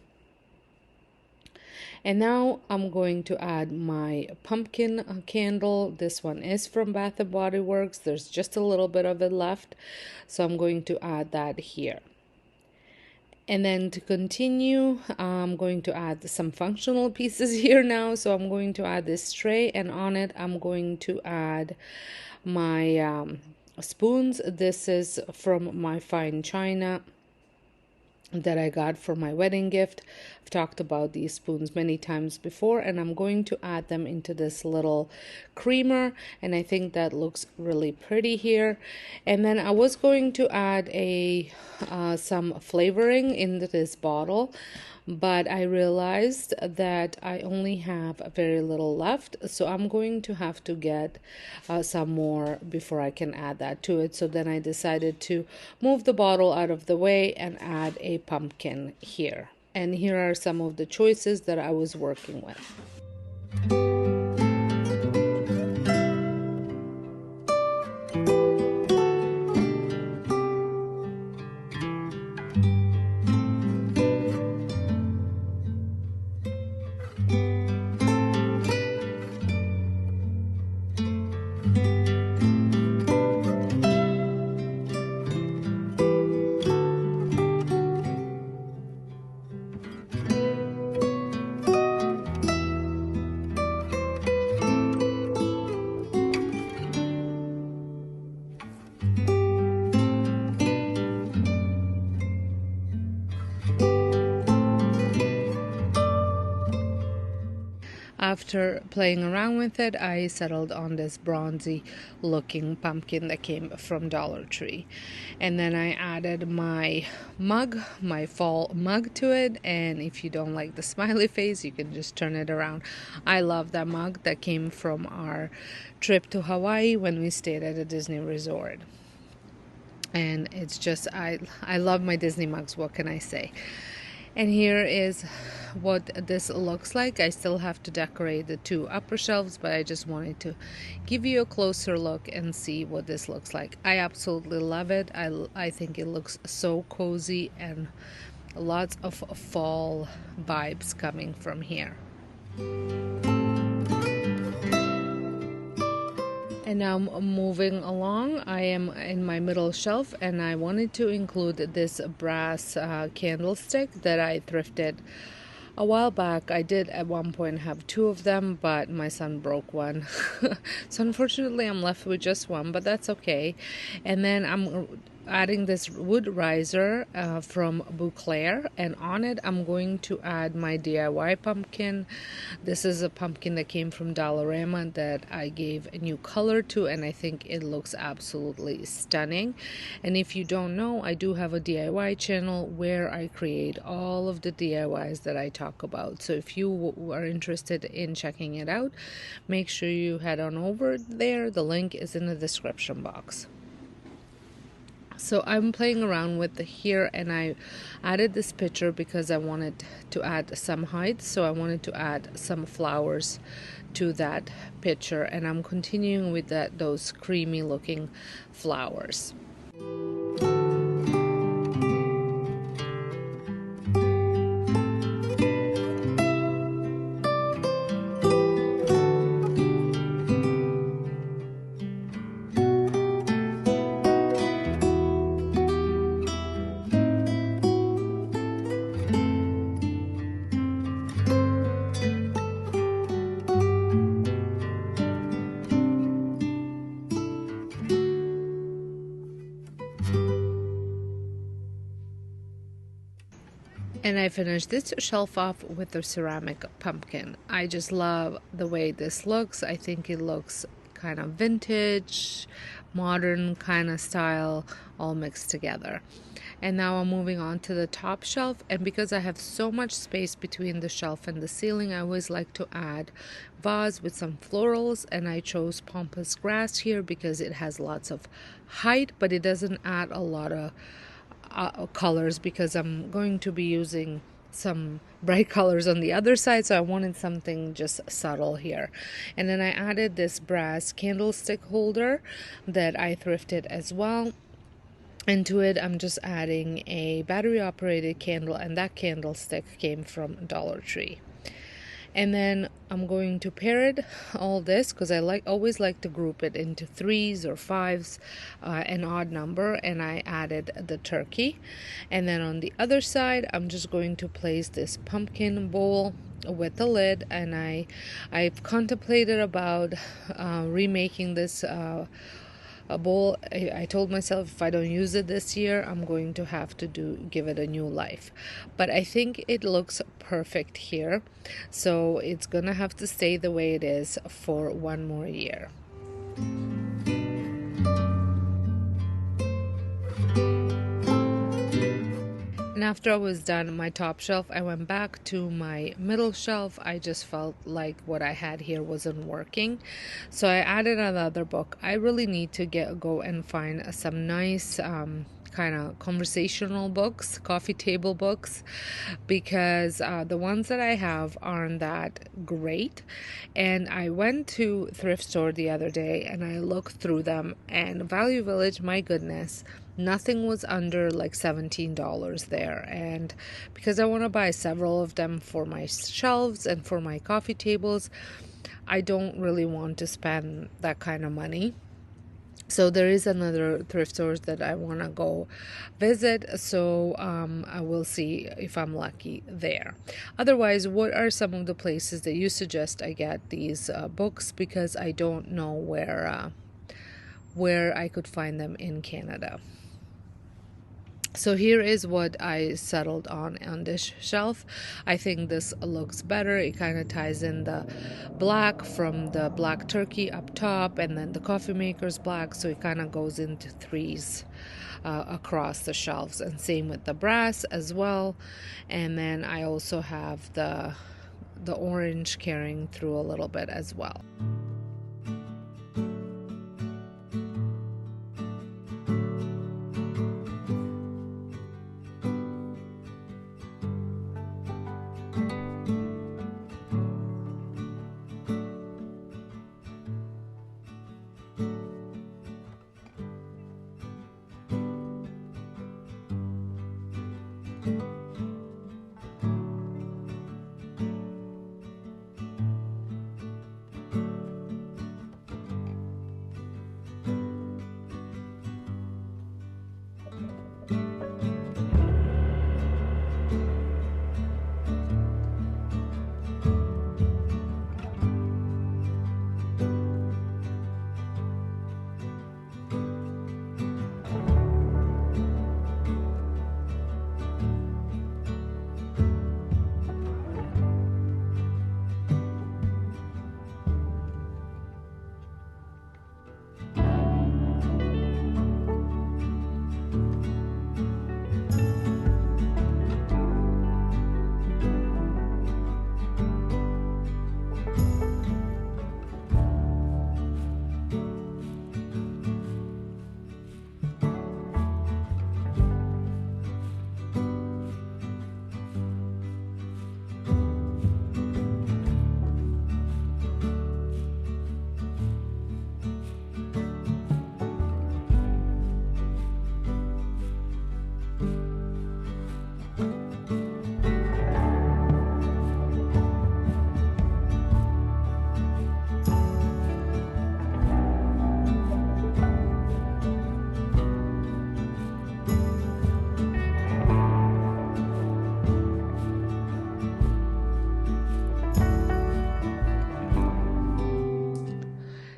And now I'm going to add my pumpkin candle. This one is from Bath & Body Works. There's just a little bit of it left, so I'm going to add that here. And then to continue, I'm going to add some functional pieces here now. So I'm going to add this tray, and on it I'm going to add my spoons. This is from my fine china that I got for my wedding gift. I've talked about these spoons many times before, and I'm going to add them into this little creamer, and I think that looks really pretty here. And then I was going to add some flavoring into this bottle, but I realized that I only have very little left, so I'm going to have to get some more before I can add that to it. So then I decided to move the bottle out of the way and add a pumpkin here. And here are some of the choices that I was working with. after playing around with it, I settled on this bronzy looking pumpkin that came from Dollar Tree. And then I added my mug, my fall mug to it. And if you don't like the smiley face, you can just turn it around. I love that mug that came from our trip to Hawaii when we stayed at a Disney resort. And it's just, I love my Disney mugs, what can I say? And here is what this looks like. I still have to decorate the two upper shelves, but I just wanted to give you a closer look and see what this looks like. I absolutely love it. I think it looks so cozy and lots of fall vibes coming from here. And now moving along, I am in my middle shelf, and I wanted to include this brass candlestick that I thrifted a while back. I did at one point have two of them, but my son broke one. So unfortunately I'm left with just one, but that's okay. And then I'm adding this wood riser from Bouclair, and on it I'm going to add my DIY pumpkin. This is a pumpkin that came from Dollarama that I gave a new color to, and I think it looks absolutely stunning. And if you don't know, I do have a DIY channel where I create all of the DIYs that I talk about. So if you are interested in checking it out, make sure you head on over there. The link is in the description box. So I'm playing around with the here, and I added this picture because I wanted to add some height. So I wanted to add some flowers to that picture, and I'm continuing with those creamy looking flowers. And I finished this shelf off with a ceramic pumpkin. I just love the way this looks. I think it looks kind of vintage, modern kind of style, all mixed together. And now I'm moving on to the top shelf, and because I have so much space between the shelf and the ceiling, I always like to add vase with some florals, and I chose pampas grass here because it has lots of height, but it doesn't add a lot of colors, because I'm going to be using some bright colors on the other side, so I wanted something just subtle here. And then I added this brass candlestick holder that I thrifted as well. And to it I'm just adding a battery operated candle, and that candlestick came from Dollar Tree. And then I'm going to pair it all this because I always like to group it into 3s or 5s, an odd number, and I added the turkey. And then on the other side I'm just going to place this pumpkin bowl with the lid, and I've contemplated about remaking this a bowl. I told myself if I don't use it this year, I'm going to have to give it a new life. But I think it looks perfect here, so it's gonna have to stay the way it is for one more year. And after I was done my top shelf, I went back to my middle shelf. I just felt like what I had here wasn't working, so I added another book. I really need to go and find some nice kind of conversational books, coffee table books, because the ones that I have aren't that great. And I went to thrift store the other day and I looked through them, and Value Village, my goodness, nothing was under like $17 there. And because I want to buy several of them for my shelves and for my coffee tables, I don't really want to spend that kind of money. So there is another thrift stores that I want to go visit, so I will see if I'm lucky there. Otherwise, what are some of the places that you suggest I get these books, because I don't know where I could find them in Canada. So here is what I settled on this shelf. I think this looks better. It kind of ties in the black from the black turkey up top, and then the coffee maker's black, so it kind of goes into threes across the shelves, and same with the brass as well. And then I also have the orange carrying through a little bit as well.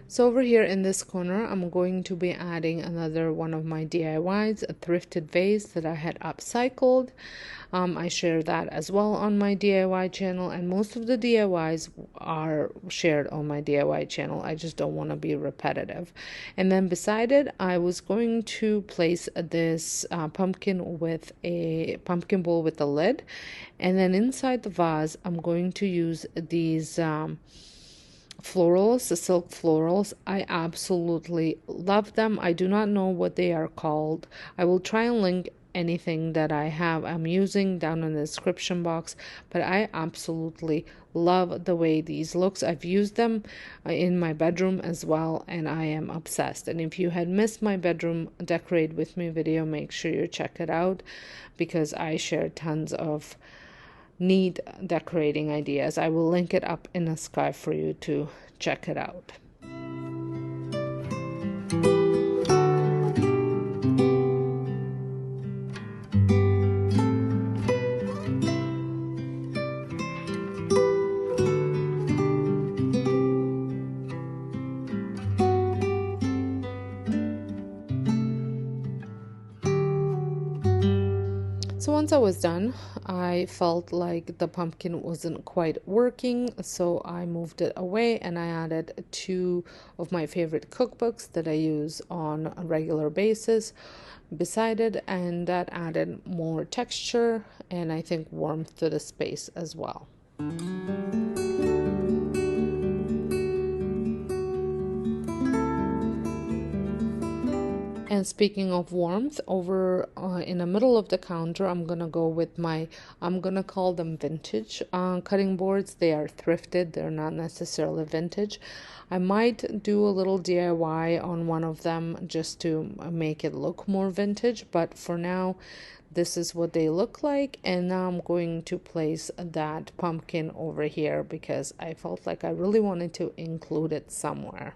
So over here in this corner, I'm going to be adding another one of my DIYs, a thrifted vase that I had upcycled. I share that as well on my DIY channel, and most of the DIYs are shared on my DIY channel. I just don't want to be repetitive. And then beside it, I was going to place this pumpkin bowl with a lid, and then inside the vase, I'm going to use these florals, the silk florals. I absolutely love them. I do not know what they are called. I will try and link anything that I'm using down in the description box, but I absolutely love the way these looks. I've used them in my bedroom as well, and I am obsessed. And if you had missed my bedroom decorate with me video, make sure you check it out, because I share tons of neat decorating ideas. I will link it up in the sky for you to check it out. So once I was done, I felt like the pumpkin wasn't quite working, so I moved it away and I added 2 of my favorite cookbooks that I use on a regular basis beside it, and that added more texture and I think warmth to the space as well. And speaking of warmth, over in the middle of the counter, I'm gonna go with I'm gonna call them vintage cutting boards. They are thrifted, they're not necessarily vintage. I might do a little DIY on one of them just to make it look more vintage, but for now, this is what they look like. And now I'm going to place that pumpkin over here because I felt like I really wanted to include it somewhere.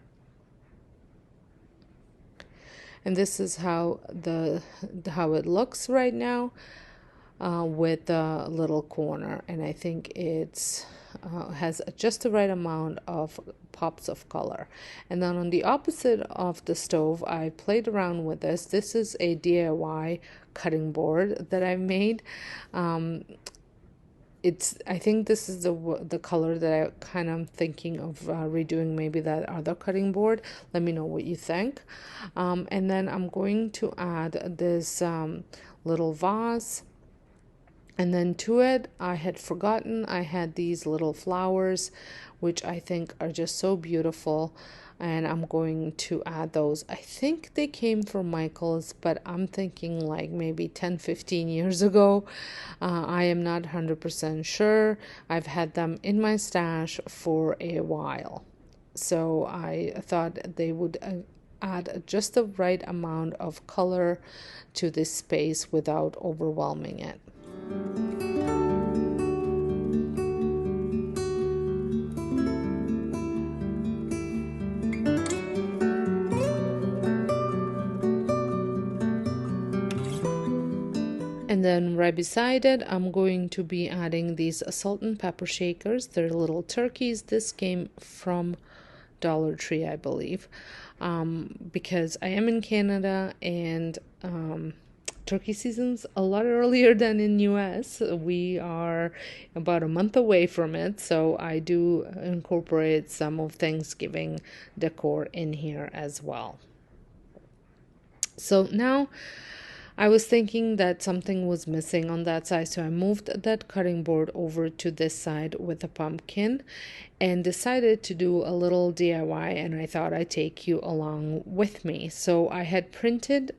And this is how it looks right now. with a little corner, and I think it's has just the right amount of pops of color. And then on the opposite of the stove, I played around with this. This is a DIY cutting board that I made. I think this is the color that I kind of thinking of redoing, maybe that other cutting board. Let me know what you think. And then I'm going to add this little vase. And then to it, I had forgotten I had these little flowers, which I think are just so beautiful. And I'm going to add those. I think they came from Michael's, but I'm thinking like maybe 10-15 years ago. I am not 100% sure. I've had them in my stash for a while. So I thought they would add just the right amount of color to this space without overwhelming it. And then right beside it, I'm going to be adding these salt and pepper shakers. They're little turkeys. This came from Dollar Tree, I believe, because I am in Canada, and turkey season's a lot earlier than in US. We are about a month away from it, so I do incorporate some of Thanksgiving decor in here as well. So now I was thinking that something was missing on that side, so I moved that cutting board over to this side with a pumpkin and decided to do a little DIY, and I thought I'd take you along with me. So I had found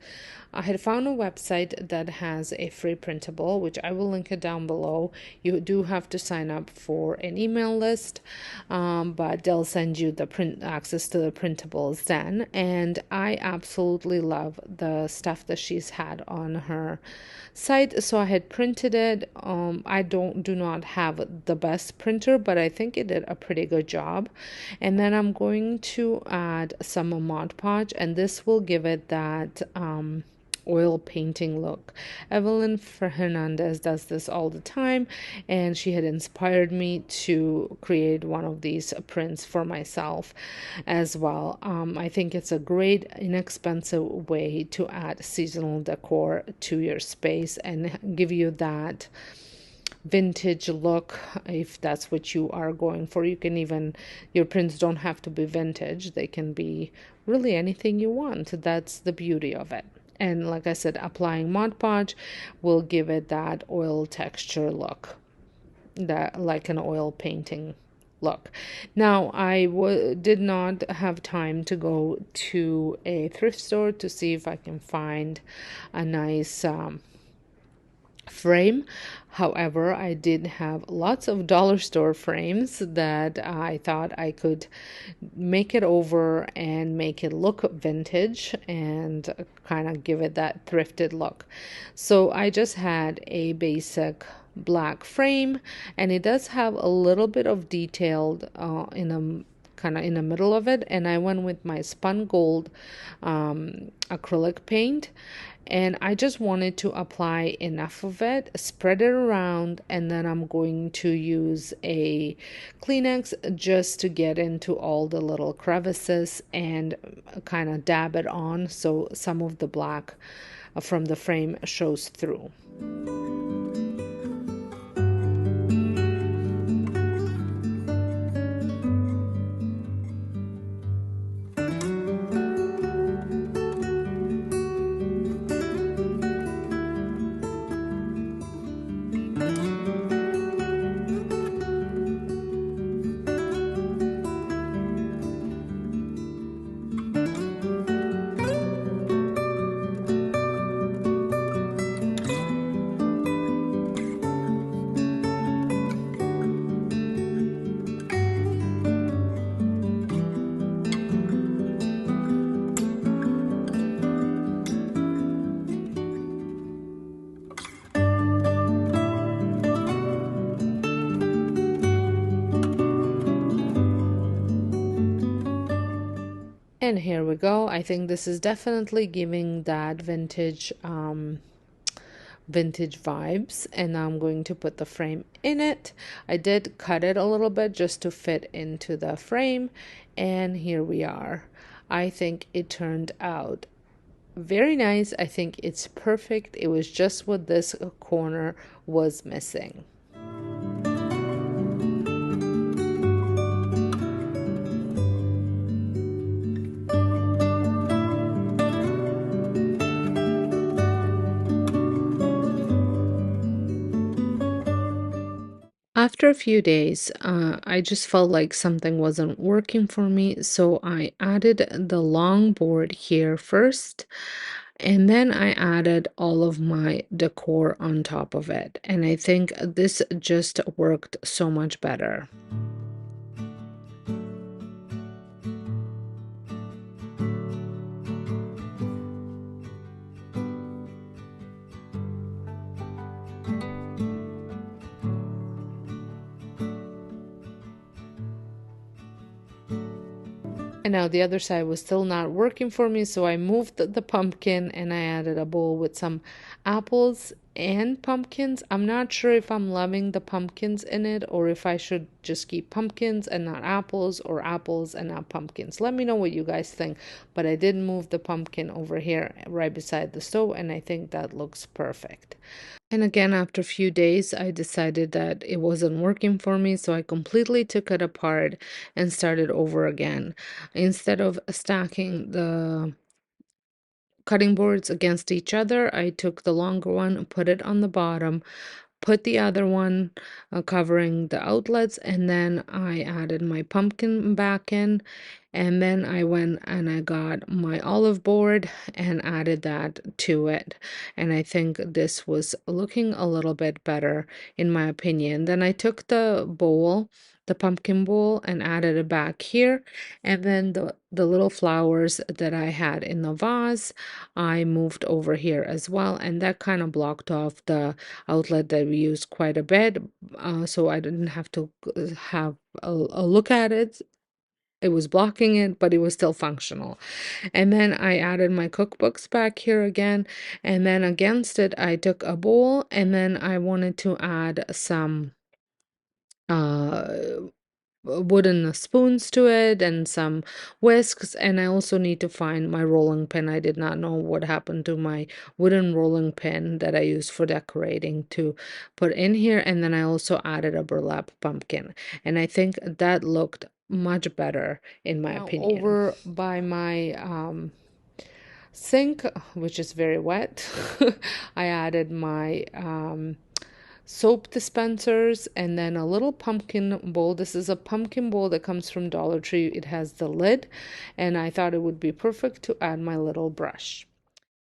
a website that has a free printable, which I will link it down below. You do have to sign up for an email list, but they'll send you the access to the printables then. And I absolutely love the stuff that she's had on her site, so I had printed it. I do not have the best printer, but I think it did a pretty good job. And then I'm going to add some Mod Podge, and this will give it that oil painting look. Evelyn Hernandez does this all the time, and she had inspired me to create one of these prints for myself as well. I think it's a great inexpensive way to add seasonal decor to your space and give you that vintage look if that's what you are going for. You can even, your prints don't have to be vintage, they can be really anything you want. That's the beauty of it. And like I said, applying Mod Podge will give it that oil texture look, that like an oil painting look. Now, I did not have time to go to a thrift store to see if I can find a nice frame. However, I did have lots of dollar store frames that I thought I could make it over and make it look vintage and kind of give it that thrifted look. So I just had a basic black frame, and it does have a little bit of detailed in the middle of it, and I went with my spun gold acrylic paint, and I just wanted to apply enough of it, spread it around, and then I'm going to use a Kleenex just to get into all the little crevices and kind of dab it on so some of the black from the frame shows through. And here we go. I think this is definitely giving that vintage vintage vibes, and now I'm going to put the frame in it. I did cut it a little bit just to fit into the frame, and here we are. I think it turned out very nice. I think it's perfect. It was just what this corner was missing. After a few days, I just felt like something wasn't working for me, so I added the long board here first, and then I added all of my decor on top of it. And I think this just worked so much better. And now the other side was still not working for me, so I moved the pumpkin and I added a bowl with some apples and pumpkins. I'm not sure if I'm loving the pumpkins in it or if I should just keep pumpkins and not apples, or apples and not pumpkins. Let me know what you guys think. But I did move the pumpkin over here right beside the stove, and I think that looks perfect. And again, after a few days, I decided that it wasn't working for me, so I completely took it apart and started over again. Instead of stacking the cutting boards against each other, I took the longer one, put it on the bottom, put the other one covering the outlets, and then I added my pumpkin back in, and then I went and I got my olive board and added that to it, and I think this was looking a little bit better in my opinion. Then I took the pumpkin bowl, and added it back here, and then the little flowers that I had in the vase I moved over here as well, and that kind of blocked off the outlet that we use quite a bit, so I didn't have to have a look at it. It was blocking it, but it was still functional. And then I added my cookbooks back here again, and then against it I took a bowl, and then I wanted to add some uh wooden spoons to it and some whisks, and I also need to find my rolling pin. I did not know what happened to my wooden rolling pin that I use for decorating to put in here, and then I also added a burlap pumpkin, and I think that looked much better in my opinion. Over by my sink, which is very wet, I added my soap dispensers, and then a little pumpkin bowl. This is a pumpkin bowl that comes from Dollar Tree. It has the lid, and I thought it would be perfect to add my little brush.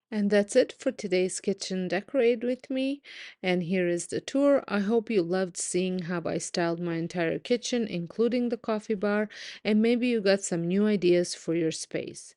And that's it for today's kitchen decorate with me. And here is the tour. I hope you loved seeing how I styled my entire kitchen, including the coffee bar, and maybe you got some new ideas for your space.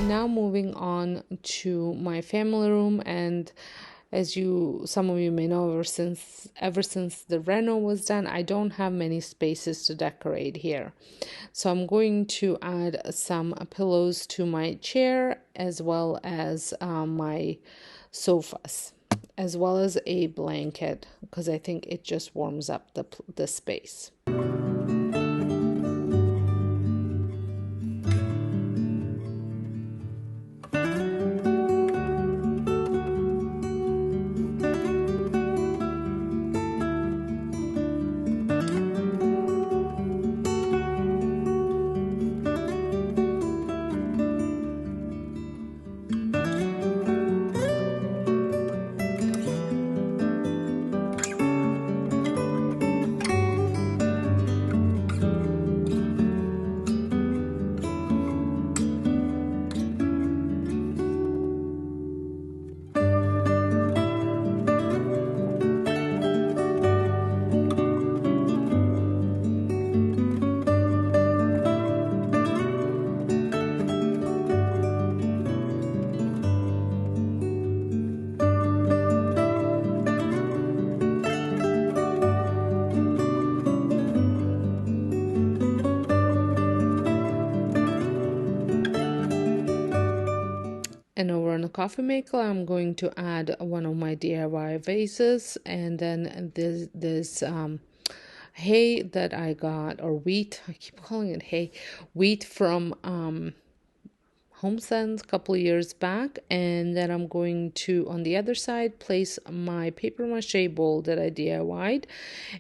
now moving on to my family room, and as some of you may know, ever since the reno was done, I don't have many spaces to decorate here. So I'm going to add some pillows to my chair, as well as my sofas, as well as a blanket, because I think it just warms up the space. And over on the coffee maker, I'm going to add one of my DIY vases, and then this hay that I got, or wheat, I keep calling it hay, wheat from HomeSense a couple of years back. And then I'm going to, on the other side, place my paper mache bowl that I DIY'd,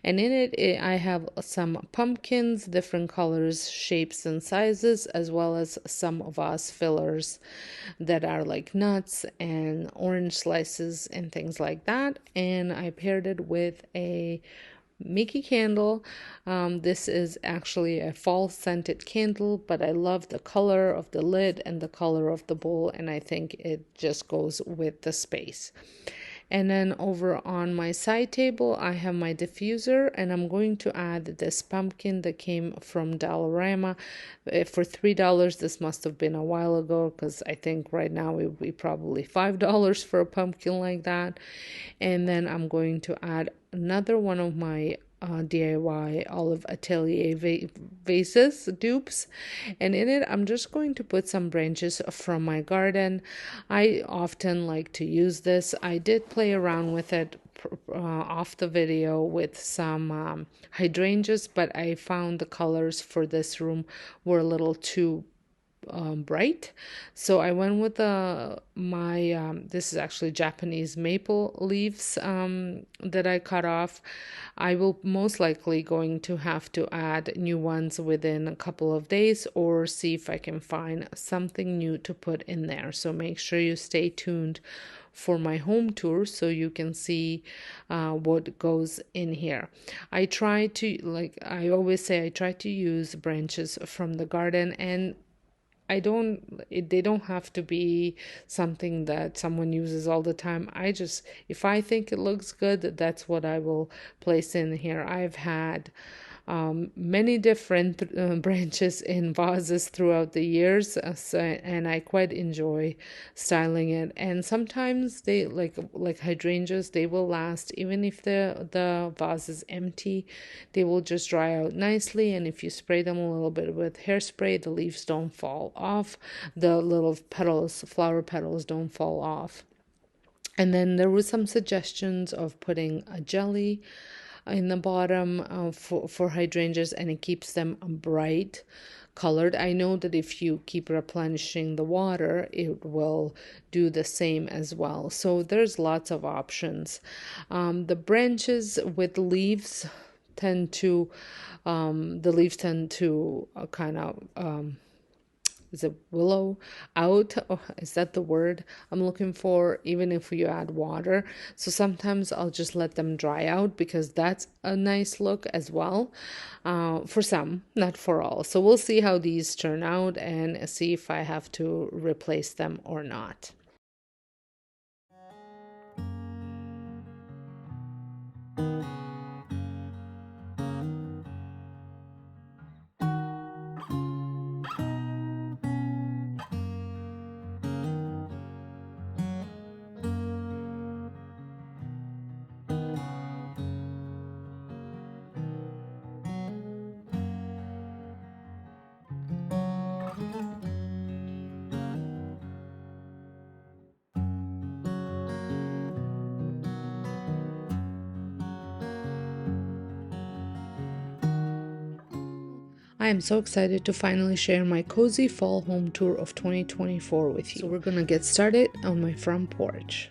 and in it I have some pumpkins, different colors, shapes, and sizes, as well as some vase fillers that are like nuts and orange slices and things like that. And I paired it with a Mickey candle. This is actually a fall scented candle, but I love the color of the lid and the color of the bowl, and I think it just goes with the space. And then over on my side table, I have my diffuser, and I'm going to add this pumpkin that came from Dollarama for $3. This must have been a while ago, because I think right now it would be probably $5 for a pumpkin like that. And then I'm going to add another one of my DIY Olive Atelier vases dupes, and in it I'm just going to put some branches from my garden. I often like to use this. I did play around with it off the video with some hydrangeas, but I found the colors for this room were a little too bright, so I went with my this is actually Japanese maple leaves that I cut off. I will most likely going to have to add new ones within a couple of days, or see if I can find something new to put in there. So make sure you stay tuned for my home tour so you can see what goes in here. I try to, like I always say, I try to use branches from the garden, and they don't have to be something that someone uses all the time. If I think it looks good, that's what I will place in here. I've had many different branches in vases throughout the years, and I quite enjoy styling it. And sometimes they like hydrangeas, they will last even if the vase is empty. They will just dry out nicely, and if you spray them a little bit with hairspray, the leaves don't fall off, the little flower petals don't fall off. And then there were some suggestions of putting a jelly in the bottom for hydrangeas, and it keeps them bright colored. I know that if you keep replenishing the water, it will do the same as well. So there's lots of options. The branches with leaves tend to kind of is it willow out? Oh, is that the word I'm looking for? Even if you add water. So sometimes I'll just let them dry out, because that's a nice look as well. For some, not for all. So we'll see how these turn out and see if I have to replace them or not. I am so excited to finally share my cozy fall home tour of 2024 with you. So we're gonna get started on my front porch.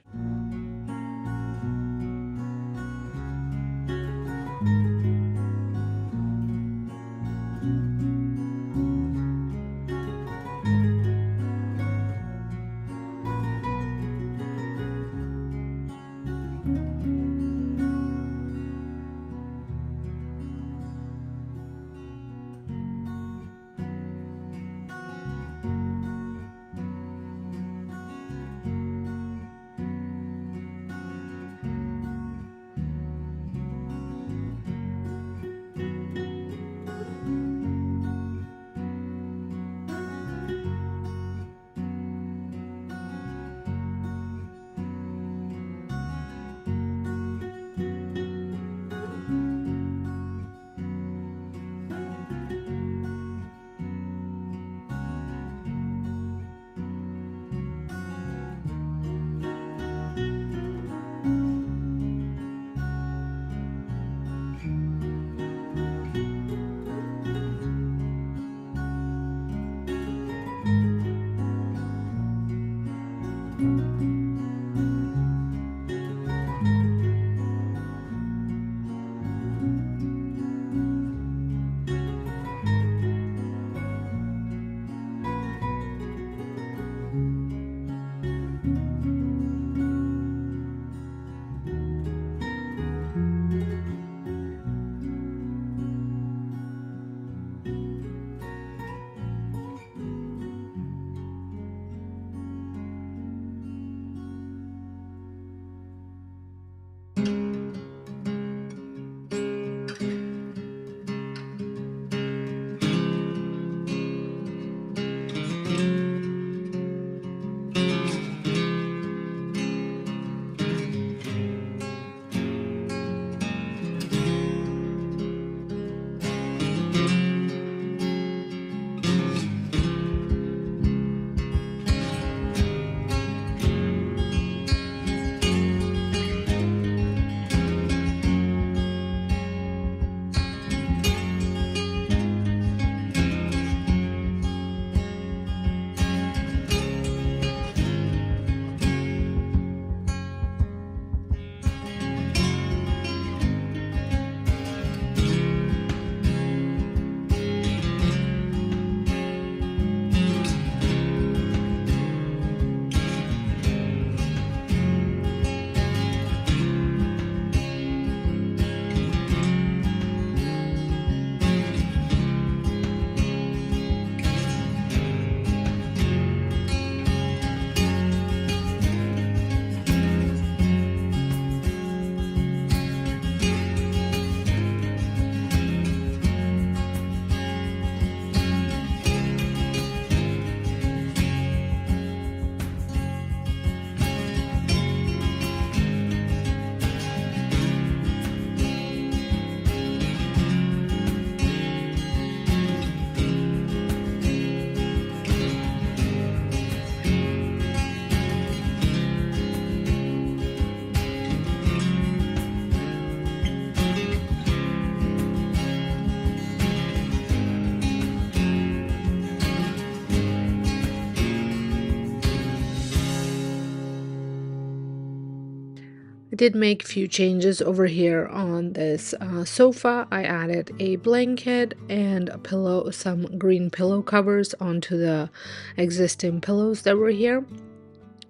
I did make a few changes over here on this sofa. I added a blanket and a pillow, some green pillow covers onto the existing pillows that were here,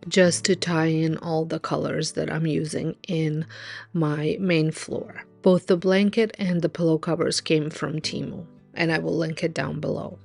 just to tie in all the colors that I'm using in my main floor. Both the blanket and the pillow covers came from TEMU, and I will link it down below.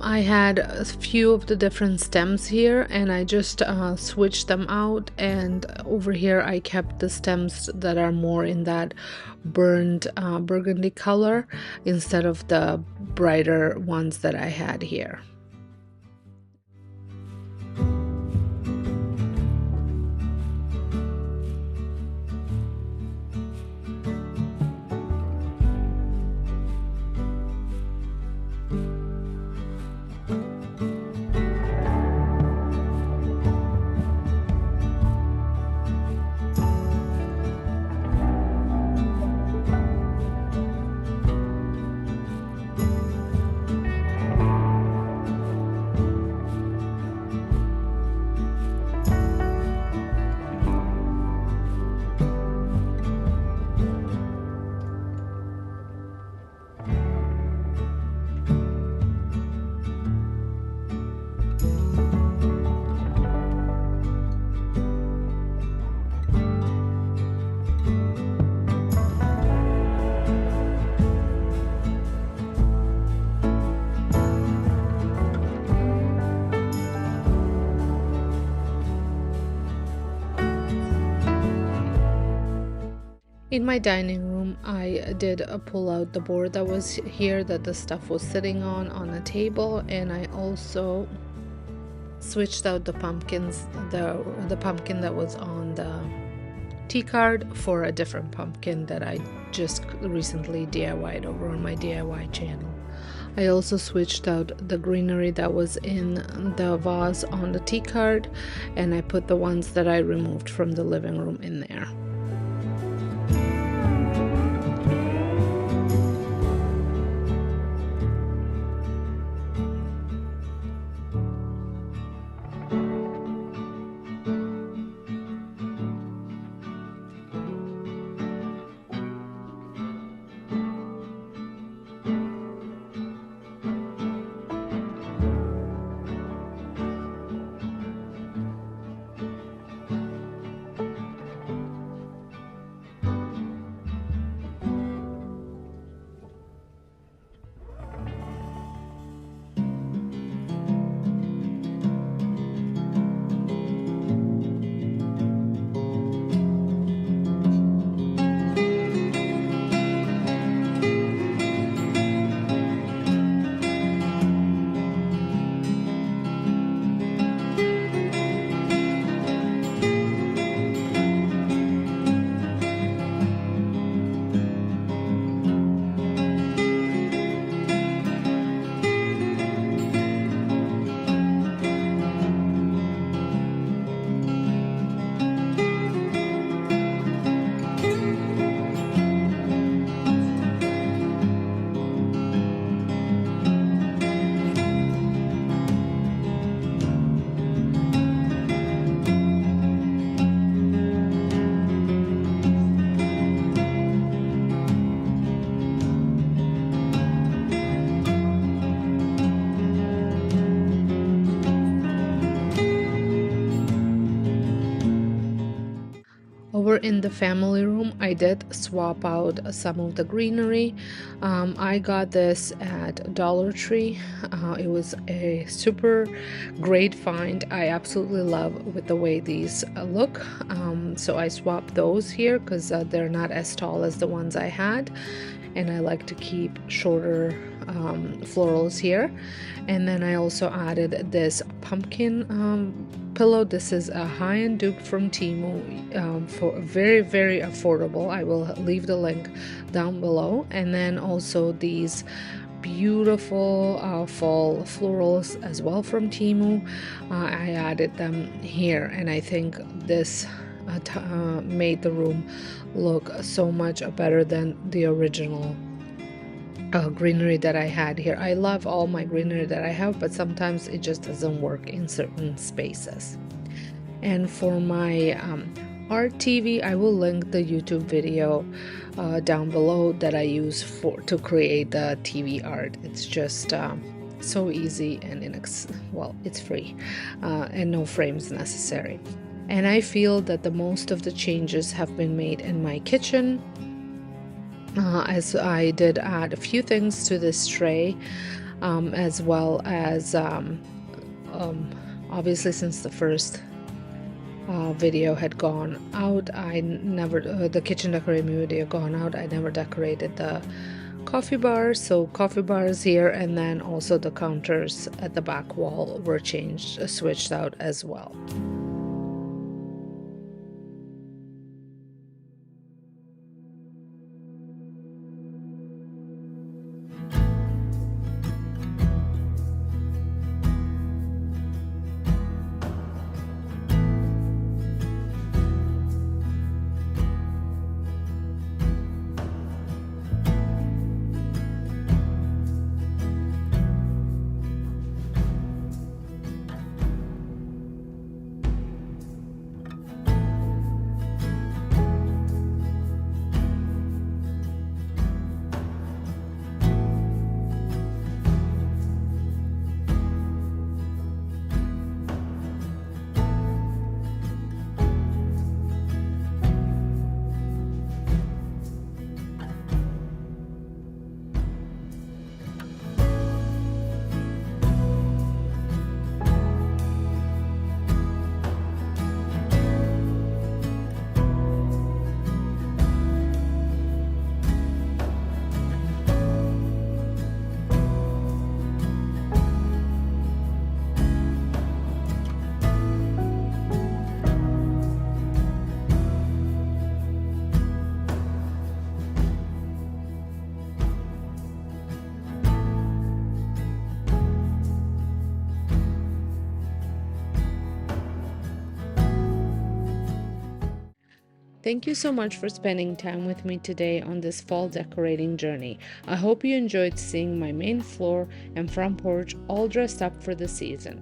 I had a few of the different stems here, and I just switched them out, and over here I kept the stems that are more in that burned burgundy color instead of the brighter ones that I had here. In my dining room, I did pull out the board that was here that the stuff was sitting on a table, and I also switched out the pumpkins, the pumpkin that was on the tea card for a different pumpkin that I just recently DIY'd over on my DIY channel. I also switched out the greenery that was in the vase on the tea card, and I put the ones that I removed from the living room in there. Over in the family room, I did swap out some of the greenery. I got this at Dollar Tree. It was a super great find. I absolutely love with the way these look. So I swapped those here because they're not as tall as the ones I had, and I like to keep shorter florals here. And then I also added this pumpkin pillow. This is a high-end dupe from TEMU for very, very affordable. I will leave the link down below. And then also these beautiful fall florals as well from TEMU. I added them here, and I think this made the room look so much better than the original greenery that I had here. I love all my greenery that I have, but sometimes it just doesn't work in certain spaces. And for my art TV, I will link the YouTube video down below that I use to create the TV art. It's just so easy and it's free and no frames necessary. And I feel that the most of the changes have been made in my kitchen, as I did add a few things to this tray. as well as obviously since the first video had gone out, I never the kitchen decorating video gone out, I never decorated the coffee bars. So coffee bars here, and then also the counters at the back wall were switched out as well. Thank you so much for spending time with me today on this fall decorating journey. I hope you enjoyed seeing my main floor and front porch all dressed up for the season.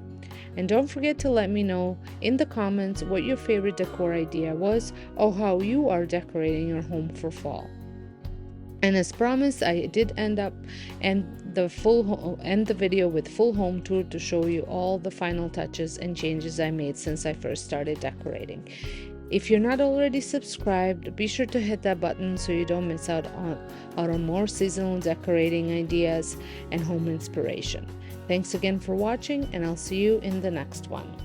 And don't forget to let me know in the comments what your favorite decor idea was, or how you are decorating your home for fall. And as promised, I did end the video with full home tour to show you all the final touches and changes I made since I first started decorating. If you're not already subscribed, be sure to hit that button so you don't miss out on more seasonal decorating ideas and home inspiration. Thanks again for watching, and I'll see you in the next one.